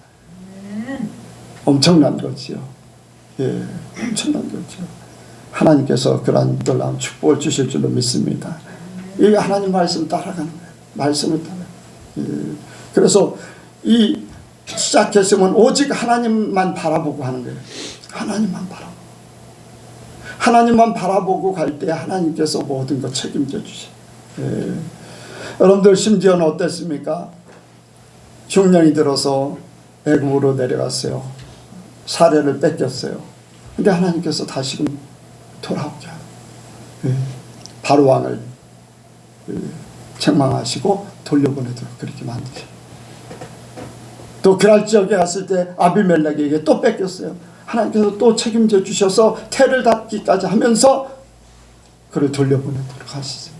엄청난 거지요. 예, 엄청난 거죠. 하나님께서 그러한 놀라운 축복을 주실 줄로 믿습니다. 이 하나님 말씀 따라가는 거예요. 말씀을 따라. 예. 그래서 이 시작했으면 오직 하나님만 바라보고 하는 거예요. 하나님만 바라보고. 하나님만 바라보고 갈 때 하나님께서 모든 것 책임져 주셔요. 예. 여러분들 심지어는 어땠습니까? 흉년이 들어서 애굽으로 내려갔어요. 사례를 뺏겼어요. 근데 하나님께서 다시금 돌아오게 하고, 예. 바로 왕을 책망하시고 돌려보내도록 그렇게 만드셔요. 또 그랄 지역에 갔을 때 아비멜렉에게 또 뺏겼어요. 하나님께서 또 책임져 주셔서 태를 닫기까지 하면서 그를 돌려보내도록 하시죠.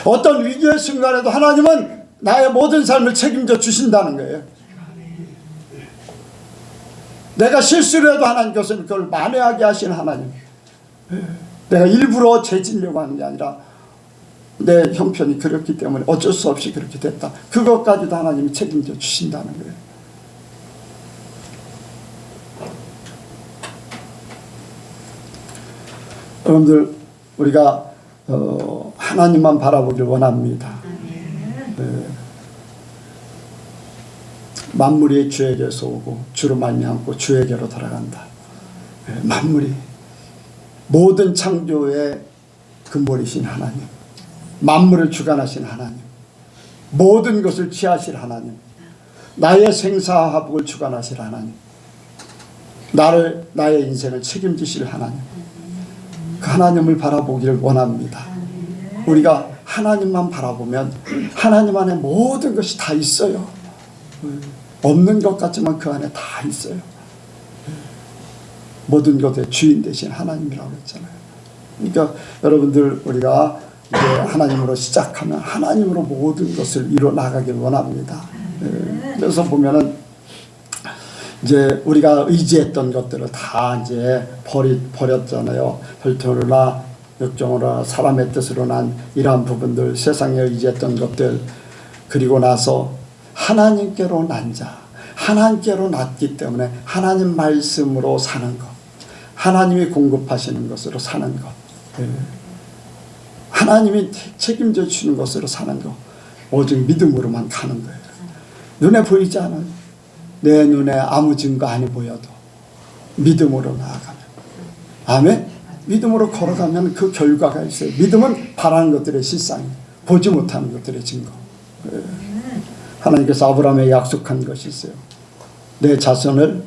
어떤 위기의 순간에도 하나님은 나의 모든 삶을 책임져 주신다는 거예요. 내가 실수를 해도 하나님께서는 그걸 만회하게 하시는 하나님. 내가 일부러 죄지려고 하는 게 아니라 내 형편이 그렇기 때문에 어쩔 수 없이 그렇게 됐다. 그것까지도 하나님이 책임져 주신다는 거예요. 여러분들 우리가 하나님만 바라보길 원합니다. 네. 만물이 주에게서 오고 주로 말미암고 주에게로 돌아간다. 네. 만물이 모든 창조의 근본이신 하나님, 만물을 주관하신 하나님, 모든 것을 취하실 하나님, 나의 생사화복을 주관하실 하나님, 나의 인생을 책임지실 하나님, 그 하나님을 바라보기를 원합니다. 우리가 하나님만 바라보면 하나님 안에 모든 것이 다 있어요. 없는 것 같지만 그 안에 다 있어요. 모든 것의 주인 되신 하나님이라고 했잖아요. 그러니까 여러분들 우리가 이제 하나님으로 시작하면 하나님으로 모든 것을 이뤄 나가길 원합니다. 그래서 보면은 이제 우리가 의지했던 것들을 다 이제 버렸잖아요. 혈통으로나 역정으로나 사람의 뜻으로 난 이러한 부분들, 세상에 의지했던 것들, 그리고 나서 하나님께로 난 자, 하나님께로 났기 때문에 하나님 말씀으로 사는 것, 하나님이 공급하시는 것으로 사는 것, 하나님이 책임져 주시는 것으로 사는 것, 오직 믿음으로만 가는 거예요. 눈에 보이지 않아요. 내 눈에 아무 증거 아니 보여도 믿음으로 나아가면, 아멘. 믿음으로 걸어가면 그 결과가 있어요. 믿음은 바라는 것들의 실상이에요. 보지 못하는 것들의 증거. 하나님께서 아브라함에 약속한 것이 있어요. 내 자손을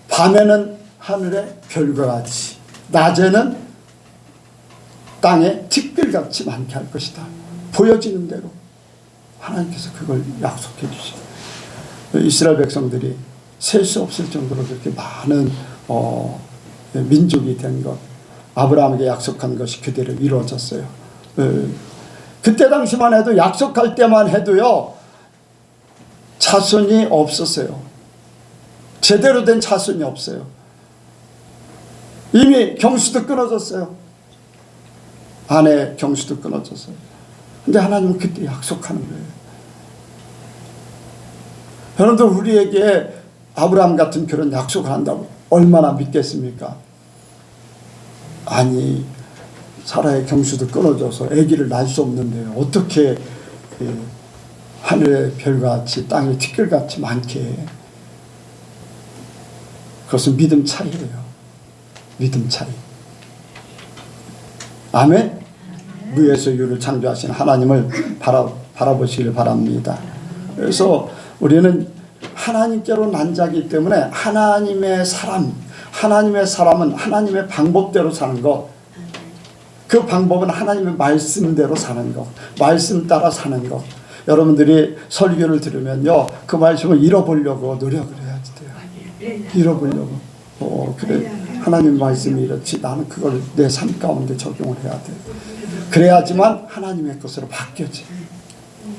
밤에는 하늘의 별과 같이, 낮에는 땅에 티끌같이 많게 할 것이다. 보여지는 대로 하나님께서 그걸 약속해 주시죠. 이스라엘 백성들이 셀 수 없을 정도로 그렇게 많은 민족이 된 것, 아브라함에게 약속한 것이 그대로 이루어졌어요. 그때 당시만 해도 약속할 때만 해도요, 자손이 없었어요. 제대로 된 자손이 없어요. 이미 경수도 끊어졌어요. 아내 경수도 끊어졌어요. 근데 하나님은 그때 약속하는 거예요. 여러분들 우리에게 아브라함 같은 그런 약속을 한다고 얼마나 믿겠습니까? 아니, 사라의 경수도 끊어져서 아기를 낳을 수 없는데 어떻게 하늘의 별같이 땅의 티끌같이 많게 해? 그것은 믿음 차이예요. 믿음 차이. 아멘. 무에서 유를 창조하신 하나님을 바라보시길 바랍니다. 그래서 우리는 하나님께로 난 자이기 때문에 하나님의 사람, 하나님의 사람은 하나님의 방법대로 사는 것, 그 방법은 하나님의 말씀대로 사는 것, 말씀 따라 사는 것. 여러분들이 설교를 들으면요, 그 말씀을 잃어보려고 노력을 해야지 돼요. 잃어보려고. 그래, 하나님 말씀이 이렇지, 나는 그걸 내 삶 가운데 적용을 해야 돼. 그래야지만 하나님의 것으로 바뀌어지.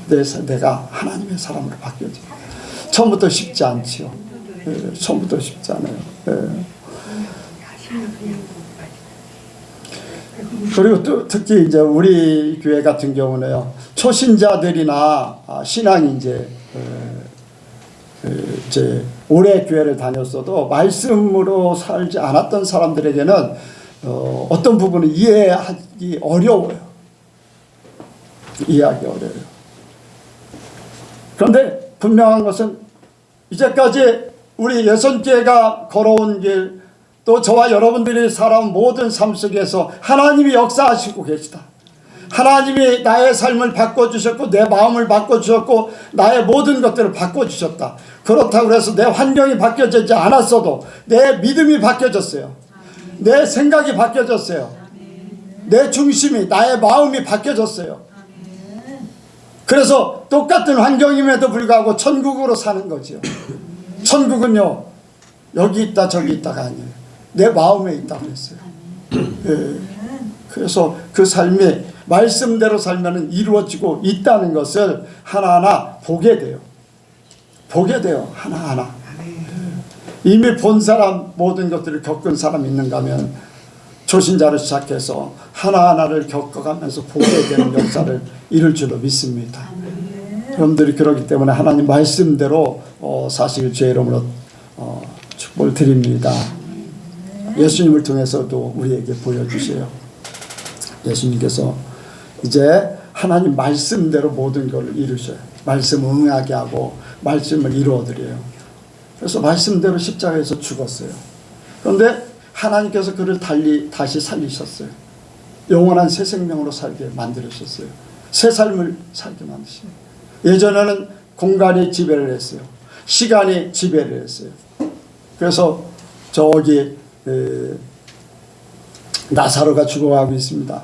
내가 하나님의 사람으로 바뀌어지. 처음부터 쉽지 않지요. 처음부터 쉽지 않아요. 그리고 또 특히 이제 우리 교회 같은 경우는요, 초신자들이나 신앙이 이제 오래 교회를 다녔어도 말씀으로 살지 않았던 사람들에게는 어떤 부분을 이해하기 어려워요. 이해하기 어려워요. 그런데 분명한 것은 이제까지 우리 예선교회가 걸어온 길, 또 저와 여러분들이 살아온 모든 삶 속에서 하나님이 역사하시고 계시다. 하나님이 나의 삶을 바꿔주셨고 내 마음을 바꿔주셨고 나의 모든 것들을 바꿔주셨다. 그렇다고 해서 내 환경이 바뀌어지지 않았어도 내 믿음이 바뀌어졌어요. 내 생각이 바뀌어졌어요. 내 중심이, 나의 마음이 바뀌어졌어요. 그래서 똑같은 환경임에도 불구하고 천국으로 사는 거죠. 천국은요, 여기 있다 저기 있다가 아니에요. 내 마음에 있다고 그랬어요. 그래서 그 삶이 말씀대로 살면 이루어지고 있다는 것을 하나하나 보게 돼요. 보게 돼요. 하나하나. 이미 본 사람, 모든 것들을 겪은 사람 있는가 하면 초신자를 시작해서 하나하나를 겪어가면서 보게 되는 역사를 이룰 줄로 믿습니다. 여러분들이 그렇기 때문에 하나님 말씀대로 사실 제 이름으로 축복을 드립니다. 예수님을 통해서도 우리에게 보여주세요. 예수님께서 이제 하나님 말씀대로 모든 걸 이루셔요. 말씀 응하게 하고 말씀을 이루어드려요. 그래서 말씀대로 십자가에서 죽었어요. 그런데 하나님께서 그를 다시 살리셨어요. 영원한 새 생명으로 살게 만들으셨어요. 새 삶을 살게 만드시고, 예전에는 공간이 지배를 했어요. 시간이 지배를 했어요. 그래서 저기 나사로가 죽어가고 있습니다.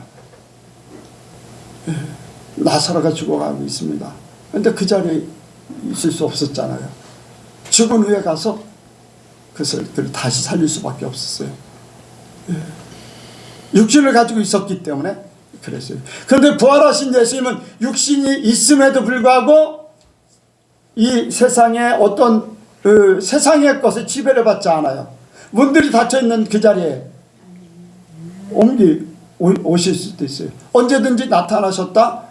나사로가 죽어가고 있습니다. 그런데 그 자리에 있을 수 없었잖아요. 죽은 후에 가서 그를 다시 살릴 수밖에 없었어요. 육신을 가지고 있었기 때문에 그랬어요. 그런데 부활하신 예수님은 육신이 있음에도 불구하고 이 세상에 어떤 세상의 것에 지배를 받지 않아요. 문들이 닫혀있는 그 자리에 오실 수도 있어요. 언제든지 나타나셨다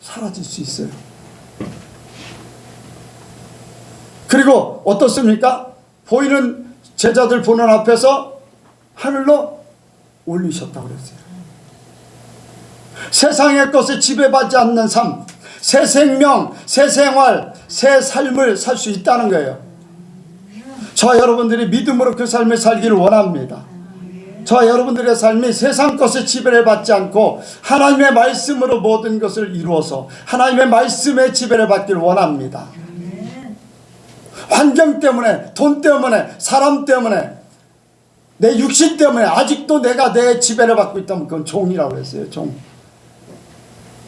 사라질 수 있어요. 그리고 어떻습니까? 보이는 제자들 보는 앞에서 하늘로 올리셨다고 그랬어요. 세상의 것에 지배받지 않는 삶, 새 생명, 새 생활, 새 삶을 살 수 있다는 거예요. 저와 여러분들이 믿음으로 그 삶을 살기를 원합니다. 저와 여러분들의 삶이 세상 것에 지배를 받지 않고 하나님의 말씀으로 모든 것을 이루어서 하나님의 말씀에 지배를 받기를 원합니다. 환경 때문에, 돈 때문에, 사람 때문에, 내 육신 때문에 아직도 내가 내 지배를 받고 있다면 그건 종이라고 했어요. 종.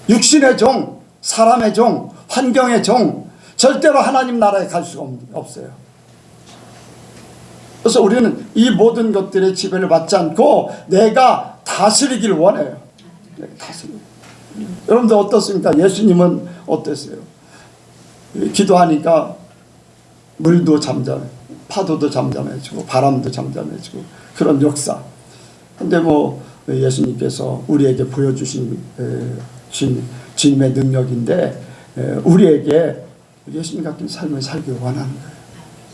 육신의 종, 사람의 종, 환경의 종, 절대로 하나님 나라에 갈 수가 없어요. 그래서 우리는 이 모든 것들의 지배를 받지 않고 내가 다스리기를 원해요. 여러분들 어떻습니까? 예수님은 어땠어요? 기도하니까 물도 잠잠해, 파도도 잠잠해지고 바람도 잠잠해지고 그런 역사. 근데 예수님께서 우리에게 보여주신 주님의 능력인데 우리에게 예수님 같은 삶을 살기 원하는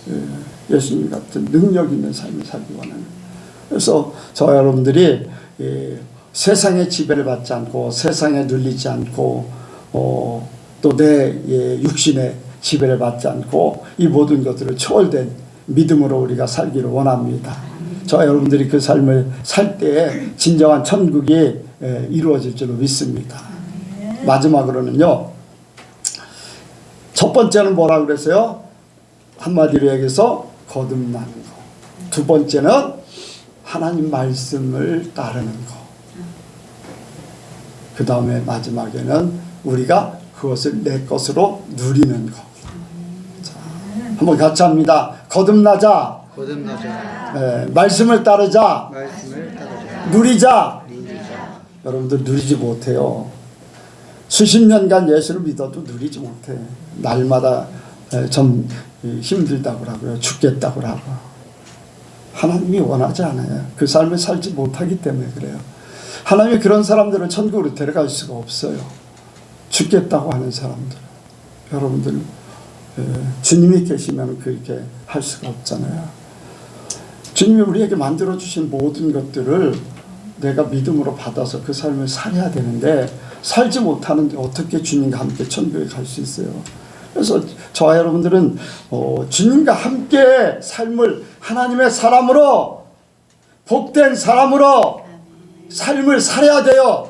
거예요. 예수님 같은 능력 있는 삶을 살기 원하는 거예요. 그래서 저와 여러분들이 세상의 지배를 받지 않고 세상에 눌리지 않고 또 내 육신의 지배를 받지 않고 이 모든 것들을 초월된 믿음으로 우리가 살기를 원합니다. 저와 여러분들이 그 삶을 살 때에 진정한 천국이 이루어질 줄로 믿습니다. 마지막으로는요, 첫 번째는 뭐라고 그랬어요? 한마디로 얘기해서 거듭나는 거. 두 번째는 하나님 말씀을 따르는 것. 그 다음에 마지막에는 우리가 그것을 내 것으로 누리는 것. 자, 한번 같이 합니다. 거듭나자. 거듭나자. 네, 말씀을 따르자. 말씀을 따르자. 누리자. 누리자. 여러분들 누리지 못해요. 수십 년간 예수를 믿어도 누리지 못해. 날마다 좀 힘들다고 하고요. 죽겠다고 하고. 하나님이 원하지 않아요. 그 삶을 살지 못하기 때문에 그래요. 하나님이 그런 사람들을 천국으로 데려갈 수가 없어요. 죽겠다고 하는 사람들. 여러분들 주님이 계시면 그렇게 할 수가 없잖아요. 주님이 우리에게 만들어주신 모든 것들을 내가 믿음으로 받아서 그 삶을 살아야 되는데 살지 못하는데 어떻게 주님과 함께 천국에 갈 수 있어요. 그래서 저와 여러분들은 주님과 함께 삶을 하나님의 사람으로 복된 사람으로 삶을 살아야 돼요.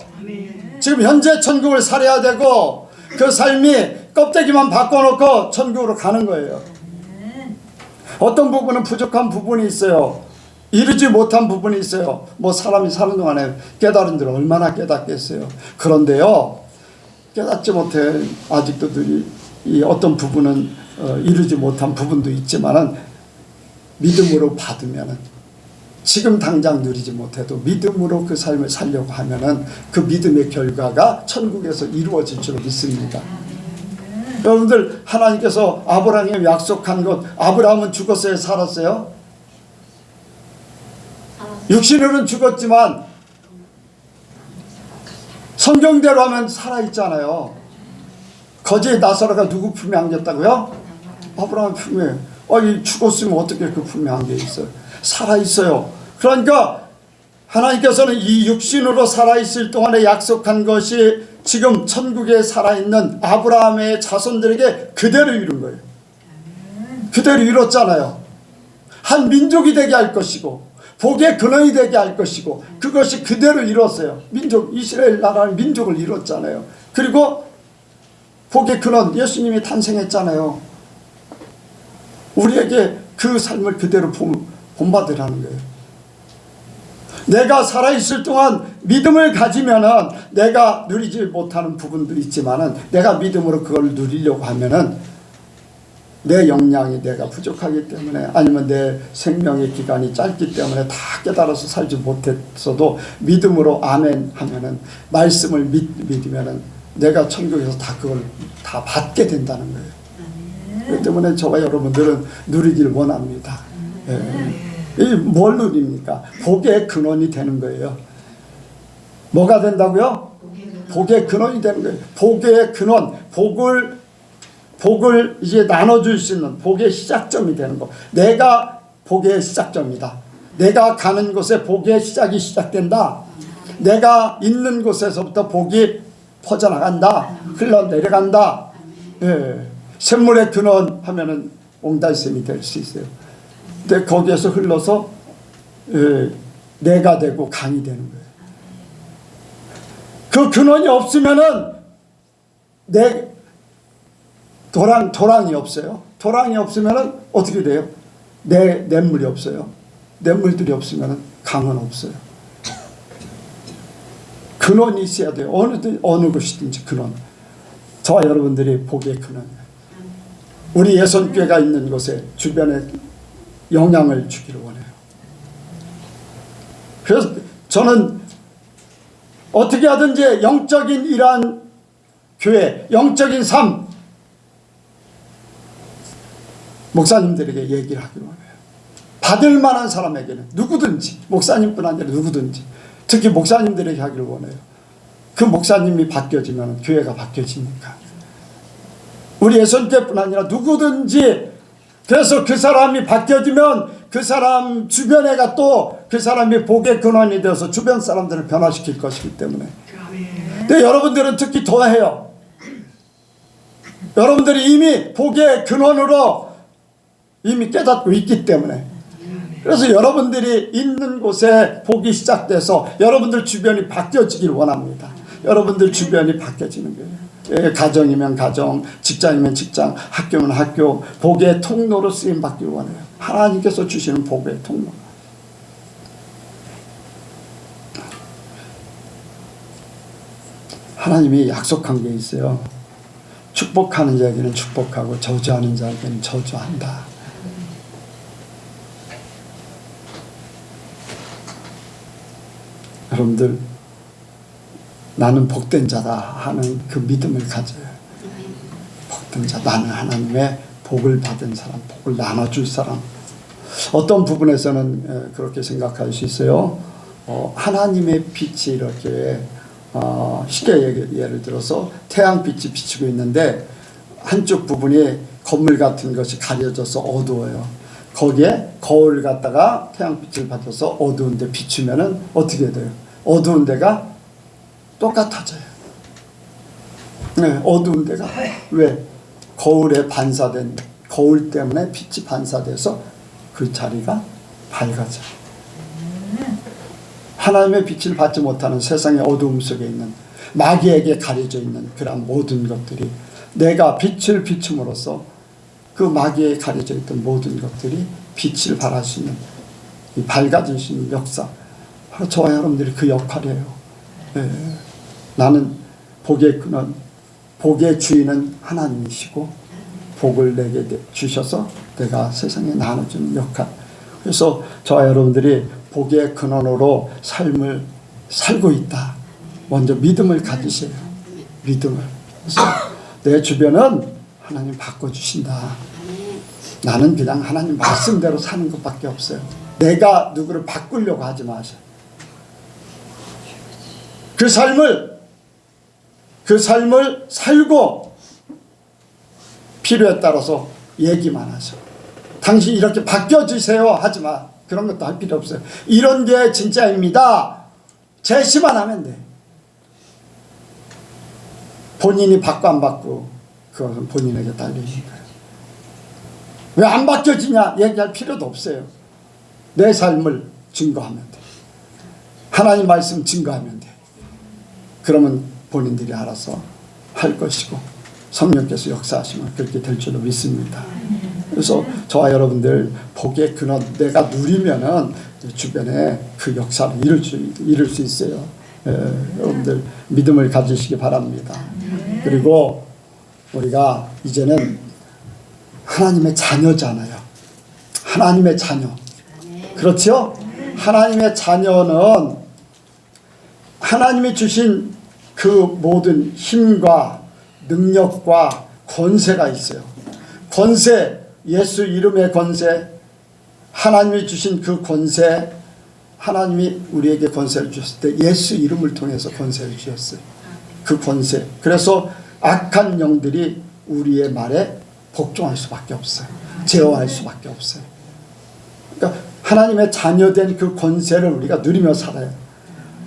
지금 현재 천국을 살아야 되고 그 삶이 껍데기만 바꿔놓고 천국으로 가는 거예요. 어떤 부분은 부족한 부분이 있어요. 이루지 못한 부분이 있어요. 뭐 사람이 사는 동안에 깨달은 줄 얼마나 깨닫겠어요. 그런데요, 깨닫지 못해 아직도 이 어떤 부분은 이루지 못한 부분도 있지만은 믿음으로 받으면은 지금 당장 누리지 못해도 믿음으로 그 삶을 살려고 하면은 그 믿음의 결과가 천국에서 이루어질 줄 믿습니다. 여러분들 하나님께서 아브라함에게 약속한 것, 아브라함은 죽었어요, 살았어요? 육신으로는 죽었지만 성경대로 하면 살아있잖아요. 거지의 나사로가 누구 품에 안겼다고요? 아브라함 품에. 죽었으면 어떻게 그 품에 안겨 있어요? 살아있어요. 그러니까 하나님께서는 이 육신으로 살아있을 동안에 약속한 것이 지금 천국에 살아있는 아브라함의 자손들에게 그대로 이룬 거예요. 그대로 이뤘잖아요. 한 민족이 되게 할 것이고 복의 근원이 되게 할 것이고 그것이 그대로 이뤘어요. 민족, 이스라엘 나라는 민족을 이뤘잖아요. 그리고 복의 근원, 예수님이 탄생했잖아요. 우리에게 그 삶을 그대로 본받으라는 거예요. 내가 살아있을 동안 믿음을 가지면은 내가 누리지 못하는 부분도 있지만은 내가 믿음으로 그걸 누리려고 하면은 내 역량이 내가 부족하기 때문에 아니면 내 생명의 기간이 짧기 때문에 다 깨달아서 살지 못했어도 믿음으로 아멘 하면은 말씀을 믿으면은 내가 천국에서 다 그걸 다 받게 된다는 거예요. 그렇기 때문에 저와 여러분들은 누리길 원합니다. 뭘 누립니까? 복의 근원이 되는 거예요. 뭐가 된다고요? 복의 근원이 되는 거예요. 복의 근원, 복을 이제 나눠줄 수 있는 복의 시작점이 되는 거. 내가 복의 시작점이다. 내가 가는 곳에 복의 시작이 시작된다. 내가 있는 곳에서부터 복이 퍼져나간다. 흘러내려간다. 샘물의 근원 하면은 옹달샘이 될 수 있어요. 근데 거기에서 흘러서 내가 되고 강이 되는 거예요. 그 근원이 없으면은 도랑이 없어요. 도랑이 없으면은 어떻게 돼요? 냇물이 없어요. 냇물들이 없으면은 강은 없어요. 근원이 있어야 돼요. 어느 곳이든지 근원. 저와 여러분들이 복의 근원이에요. 우리 예선교회가 있는 곳에 주변에 영향을 주기를 원해요. 그래서 저는 어떻게 하든지 영적인 이러한 교회, 영적인 삶 목사님들에게 얘기를 하기를 원해요. 받을 만한 사람에게는 누구든지, 목사님뿐 아니라 누구든지, 특히 목사님들에게 하기를 원해요. 그 목사님이 바뀌어지면 교회가 바뀌어지니까. 우리 예선교회뿐 아니라 누구든지, 그래서 그 사람이 바뀌어지면 그 사람 주변에가 또 그 사람이 복의 근원이 되어서 주변 사람들을 변화시킬 것이기 때문에. 근데 여러분들은 특히 더해요. 여러분들이 이미 복의 근원으로 이미 깨닫고 있기 때문에. 그래서 여러분들이 있는 곳에 복이 시작돼서 여러분들 주변이 바뀌어지길 원합니다. 여러분들 주변이 바뀌어지는 거예요. 가정이면 가정, 직장이면 직장, 학교면 학교, 복의 통로로 쓰임받길 원해요. 하나님께서 주시는 복의 통로. 하나님이 약속한 게 있어요. 축복하는 자에게는 축복하고 저주하는 자에게는 저주한다. 여러분들, 나는 복된 자다 하는 그 믿음을 가져요. 복된 자, 나는 하나님의 복을 받은 사람, 복을 나눠줄 사람. 어떤 부분에서는 그렇게 생각할 수 있어요. 하나님의 빛이 이렇게 쉽게 예를 들어서 태양빛이 비치고 있는데 한쪽 부분이 건물 같은 것이 가려져서 어두워요. 거기에 거울 갖다가 태양빛을 받아서 어두운 데 비추면은 어떻게 돼요? 어두운 데가 똑같아져요. 네, 어두운 데가. 왜? 거울에 반사된, 거울 때문에 빛이 반사돼서 그 자리가 밝아져요. 하나님의 빛을 받지 못하는 세상의 어두움 속에 있는, 마귀에게 가려져 있는 그런 모든 것들이 내가 빛을 비춤으로써 그 마귀에 가려져 있던 모든 것들이 빛을 발할 수 있는, 이 밝아질 수 있는 역사, 바로 저와 여러분들이 그 역할이에요. 네. 나는 복의 근원, 복의 주인은 하나님이시고 복을 내게 주셔서 내가 세상에 나눠주는 역할. 그래서 저와 여러분들이 복의 근원으로 삶을 살고 있다. 먼저 믿음을 가지세요. 믿음을. 그래서 내 주변은 하나님 바꿔주신다. 나는 그냥 하나님 말씀대로 사는 것밖에 없어요. 내가 누구를 바꾸려고 하지 마세요. 그 삶을 살고 필요에 따라서 얘기만 하세요. 당신 이렇게 바뀌어주세요 하지 마. 그런 것도 할 필요 없어요. 이런 게 진짜입니다. 제시만 하면 돼. 본인이 바꿔 안 바꾸고 그것은 본인에게 달리는 거예요. 왜 안 바뀌어지냐 얘기할 필요도 없어요. 내 삶을 증거하면 돼. 하나님 말씀 증거하면 돼. 그러면 본인들이 알아서 할 것이고 성령께서 역사하시면 그렇게 될 줄로 믿습니다. 그래서 저와 여러분들 복의 근원 내가 누리면은 주변에 그 역사를 이룰 수 있어요. 여러분들 믿음을 가지시기 바랍니다. 그리고 우리가 이제는 하나님의 자녀잖아요. 하나님의 자녀. 그렇죠? 하나님의 자녀는 하나님이 주신 그 모든 힘과 능력과 권세가 있어요. 권세, 예수 이름의 권세, 하나님이 주신 그 권세, 하나님이 우리에게 권세를 주셨을 때 예수 이름을 통해서 권세를 주셨어요. 그 권세. 그래서 악한 영들이 우리의 말에 복종할 수밖에 없어요. 제어할 수밖에 없어요. 그러니까 하나님의 자녀된 그 권세를 우리가 누리며 살아요.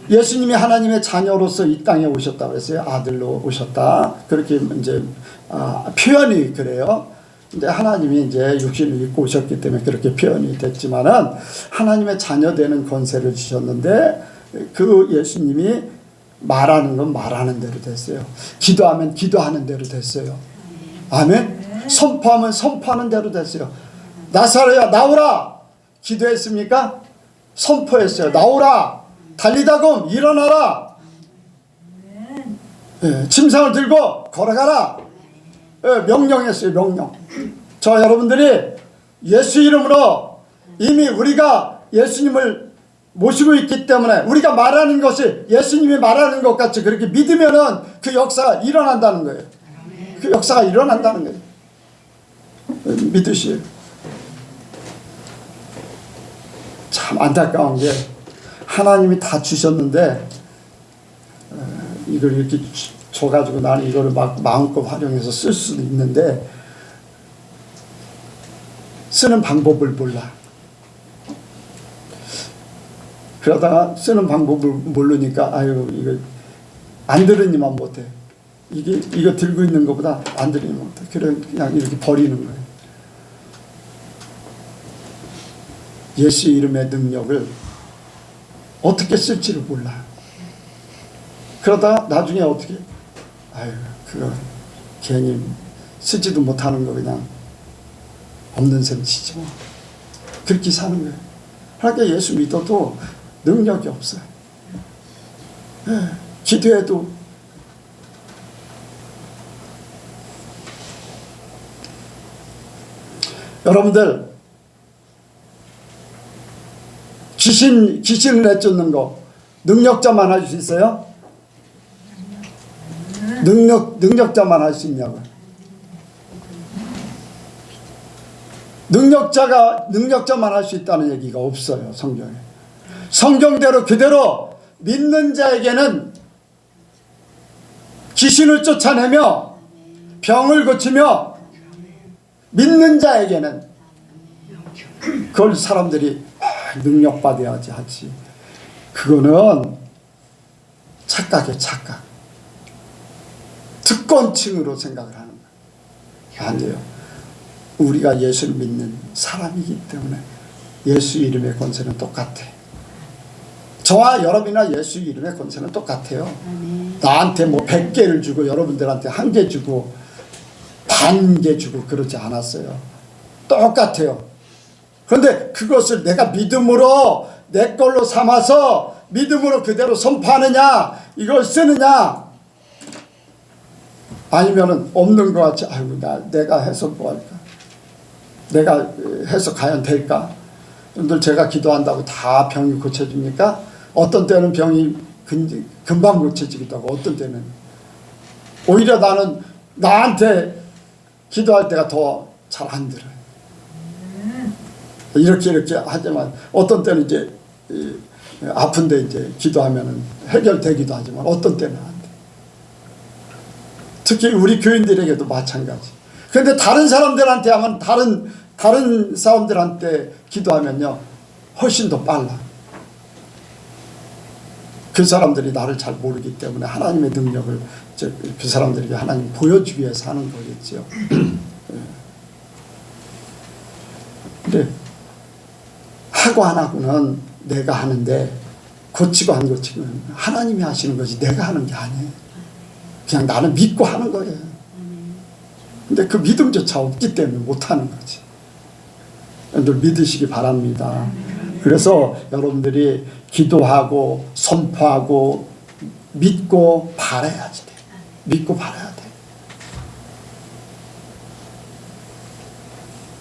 예수님이 하나님의 자녀로서 이 땅에 오셨다고 했어요. 아들로 오셨다. 그렇게 이제 표현이 그래요. 근데 하나님이 이제 육신을 입고 오셨기 때문에 그렇게 표현이 됐지만은 하나님의 자녀 되는 권세를 주셨는데 그 예수님이 말하는 건 말하는 대로 됐어요. 기도하면 기도하는 대로 됐어요. 아멘. 선포하면 선포하는 대로 됐어요. 나사로야 나오라 기도했습니까? 선포했어요. 나오라 달리다금 일어나라. 침상을 들고 걸어가라. 명령했어요. 명령. 저 여러분들이 예수 이름으로 이미 우리가 예수님을 모시고 있기 때문에 우리가 말하는 것이 예수님이 말하는 것 같이 그렇게 믿으면은 그 역사가 일어난다는 거예요. 그 역사가 일어난다는 거예요. 믿으시오. 참 안타까운 게 하나님이 다 주셨는데 이걸 이렇게 줘가지고 나는 이거를 막 마음껏 활용해서 쓸 수도 있는데 쓰는 방법을 몰라. 그러다가 쓰는 방법을 모르니까 아유 이거 안 들으니만 못해. 이거 들고 있는 것보다 안 들으니만 못해. 그냥 이렇게 버리는 거예요. 예수 이름의 능력을 어떻게 쓸지를 몰라. 그러다가 나중에 어떻게 아유 그거 괜히 쓰지도 못하는 거 그냥 없는 셈 치지 뭐. 그렇게 사는 거예요. 그러니까 예수 믿어도 능력이 없어요. 기도해도 여러분들 귀신을 내쫓는 거 능력자만 할 수 있어요? 능력자만 할 수 있냐고요? 능력자만 할 수 있다는 얘기가 없어요. 성경에. 성경대로 그대로 믿는 자에게는 귀신을 쫓아내며 병을 고치며 믿는 자에게는 그걸 사람들이 능력받아야지 하지. 그거는 착각이에요. 착각. 특권층으로 생각을 하는 거예요. 안 돼요. 우리가 예수를 믿는 사람이기 때문에 예수 이름의 권세는 똑같아. 저와 여러분이나 예수 이름의 권세는 똑같아요. 나한테 뭐 100개를 주고 여러분들한테 1개 주고 반 개 주고 그러지 않았어요. 똑같아요. 그런데 그것을 내가 믿음으로 내 걸로 삼아서 믿음으로 그대로 선포하느냐, 이걸 쓰느냐, 아니면은 없는 것 같이, 아이고 내가 해서 뭐 할까, 내가 해서 과연 될까? 여러분들 제가 기도한다고 다 병이 고쳐집니까? 어떤 때는 병이 금방 고쳐지기도 하고 어떤 때는 오히려 나는 나한테 기도할 때가 더 잘 안 들어요. 이렇게 하지만 어떤 때는 이제 아픈데 이제 기도하면은 해결되기도 하지만 어떤 때는 안 돼. 특히 우리 교인들에게도 마찬가지. 그런데 다른 사람들한테 하면 다른 사람들한테 기도하면요 훨씬 더 빨라. 그 사람들이 나를 잘 모르기 때문에 하나님의 능력을 그 사람들에게 하나님 보여주기 위해서 하는 거겠죠. 근데 하고 안 하고는 내가 하는데 고치고 안 고치면 하나님이 하시는 거지 내가 하는 게 아니에요. 그냥 나는 믿고 하는 거예요. 근데 그 믿음조차 없기 때문에 못하는 거지. 여러분들 믿으시기 바랍니다. 그래서 여러분들이 기도하고 선포하고 믿고 바라야지 돼. 믿고 바라야 돼.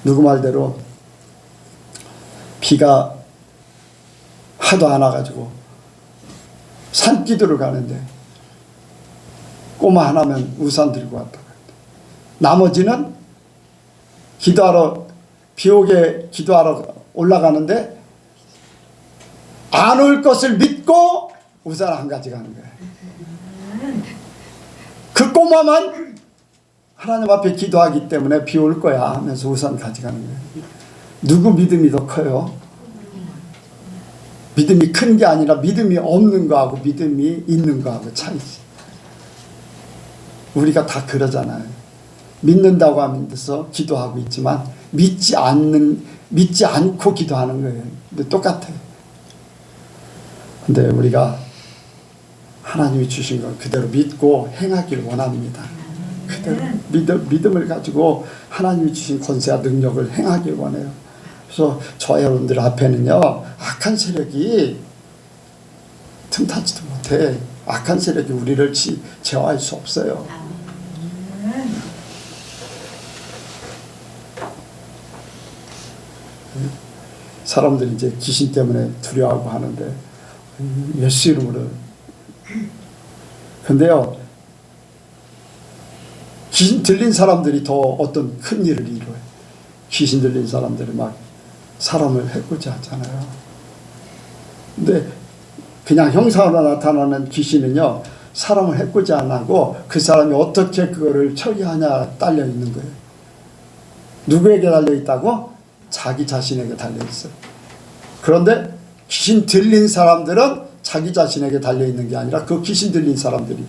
누구 말대로 비가 하도 안 와가지고 산기도를 가는데 꼬마 하나면 우산 들고 왔다고 했대. 나머지는 기도하러 비 오게 기도하러 올라가는데 안 올 것을 믿고 우산 안 가져가는 거예요. 그 꼬마만 하나님 앞에 기도하기 때문에 비 올 거야 하면서 우산 가져가는 거예요. 누구 믿음이 더 커요? 믿음이 큰 게 아니라 믿음이 없는 거하고 믿음이 있는 거하고 차이지. 우리가 다 그러잖아요. 믿는다고 하면서 기도하고 있지만 믿지 않고 기도하는 거예요. 근데 똑같아요. 근데 우리가 하나님이 주신 걸 그대로 믿고 행하길 원합니다. 그대로 믿음을 가지고 하나님이 주신 권세와 능력을 행하길 원해요. 그래서 저 여러분들 앞에는요 악한 세력이 틈타지도 못해. 악한 세력이 우리를 제어할 수 없어요. 사람들이 이제 귀신 때문에 두려워하고 하는데 예수 이름으로. 근데요 귀신 들린 사람들이 더 어떤 큰 일을 이루어요. 귀신 들린 사람들이 막 사람을 해코지 하잖아요. 근데 그냥 형상으로 나타나는 귀신은요 사람을 해코지 안 하고 그 사람이 어떻게 그거를 처리하냐 딸려 있는 거예요. 누구에게 달려 있다고? 자기 자신에게 달려 있어요. 그런데 귀신 들린 사람들은 자기 자신에게 달려 있는 게 아니라 그 귀신 들린 사람들이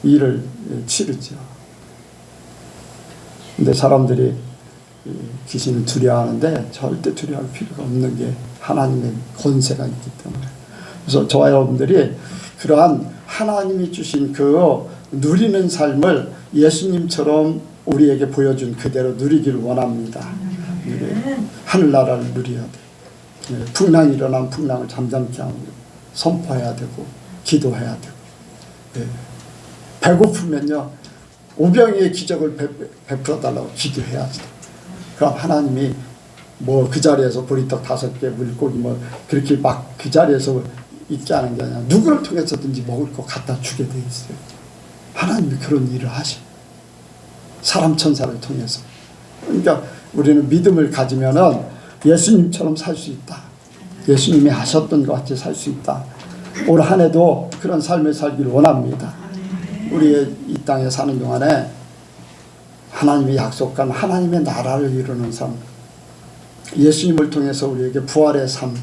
일을 치르죠. 근데 사람들이 귀신을 두려워하는데 절대 두려워할 필요가 없는 게 하나님의 권세가 있기 때문에. 그래서 저와 여러분들이 그러한 하나님이 주신 그 누리는 삶을 예수님처럼 우리에게 보여준 그대로 누리기를 원합니다. 하늘나라를 누려야 돼. 풍랑이 일어나면 풍랑을 잠잠케 하고 선포해야 되고 기도해야 되고, 배고프면요 오병이의 기적을 베풀어 달라고 기도해야지. 그럼 하나님이 뭐 그 자리에서 보리떡 5개 물고기 뭐 그렇게 막 그 자리에서 있지 않은 게 아니라 누구를 통해서든지 먹을 거 갖다 주게 돼 있어요. 하나님이 그런 일을 하셔. 사람 천사를 통해서. 그러니까 우리는 믿음을 가지면은 예수님처럼 살 수 있다. 예수님이 하셨던 것 같이 살 수 있다. 올 한 해도 그런 삶을 살기를 원합니다. 우리의 이 땅에 사는 동안에 하나님이 약속한 하나님의 나라를 이루는 삶, 예수님을 통해서 우리에게 부활의 삶,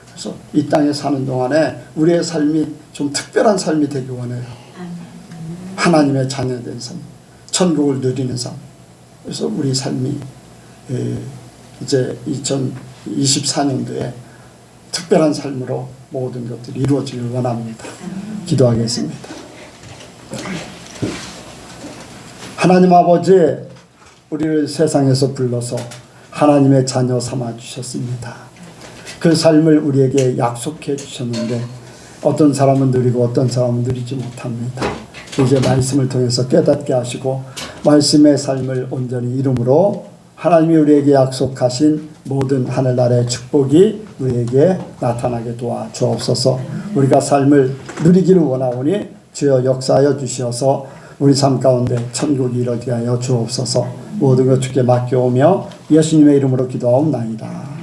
그래서 이 땅에 사는 동안에 우리의 삶이 좀 특별한 삶이 되기 원해요. 하나님의 자녀된 삶, 천국을 누리는 삶. 그래서 우리 삶이 이제 2024년도에 특별한 삶으로 모든 것들이 이루어지길 원합니다. 기도하겠습니다. 하나님 아버지, 우리를 세상에서 불러서 하나님의 자녀 삼아 주셨습니다. 그 삶을 우리에게 약속해 주셨는데 어떤 사람은 누리고 어떤 사람은 누리지 못합니다. 이제 말씀을 통해서 깨닫게 하시고 말씀의 삶을 온전히 이름으로 하나님이 우리에게 약속하신 모든 하늘나라의 축복이 우리에게 나타나게 도와 주옵소서. 우리가 삶을 누리기를 원하오니 주여 역사하여 주시어서 우리 삶 가운데 천국이 이루어지게 하여 주옵소서. 모든 것 주께 맡겨오며 예수님의 이름으로 기도하옵나이다.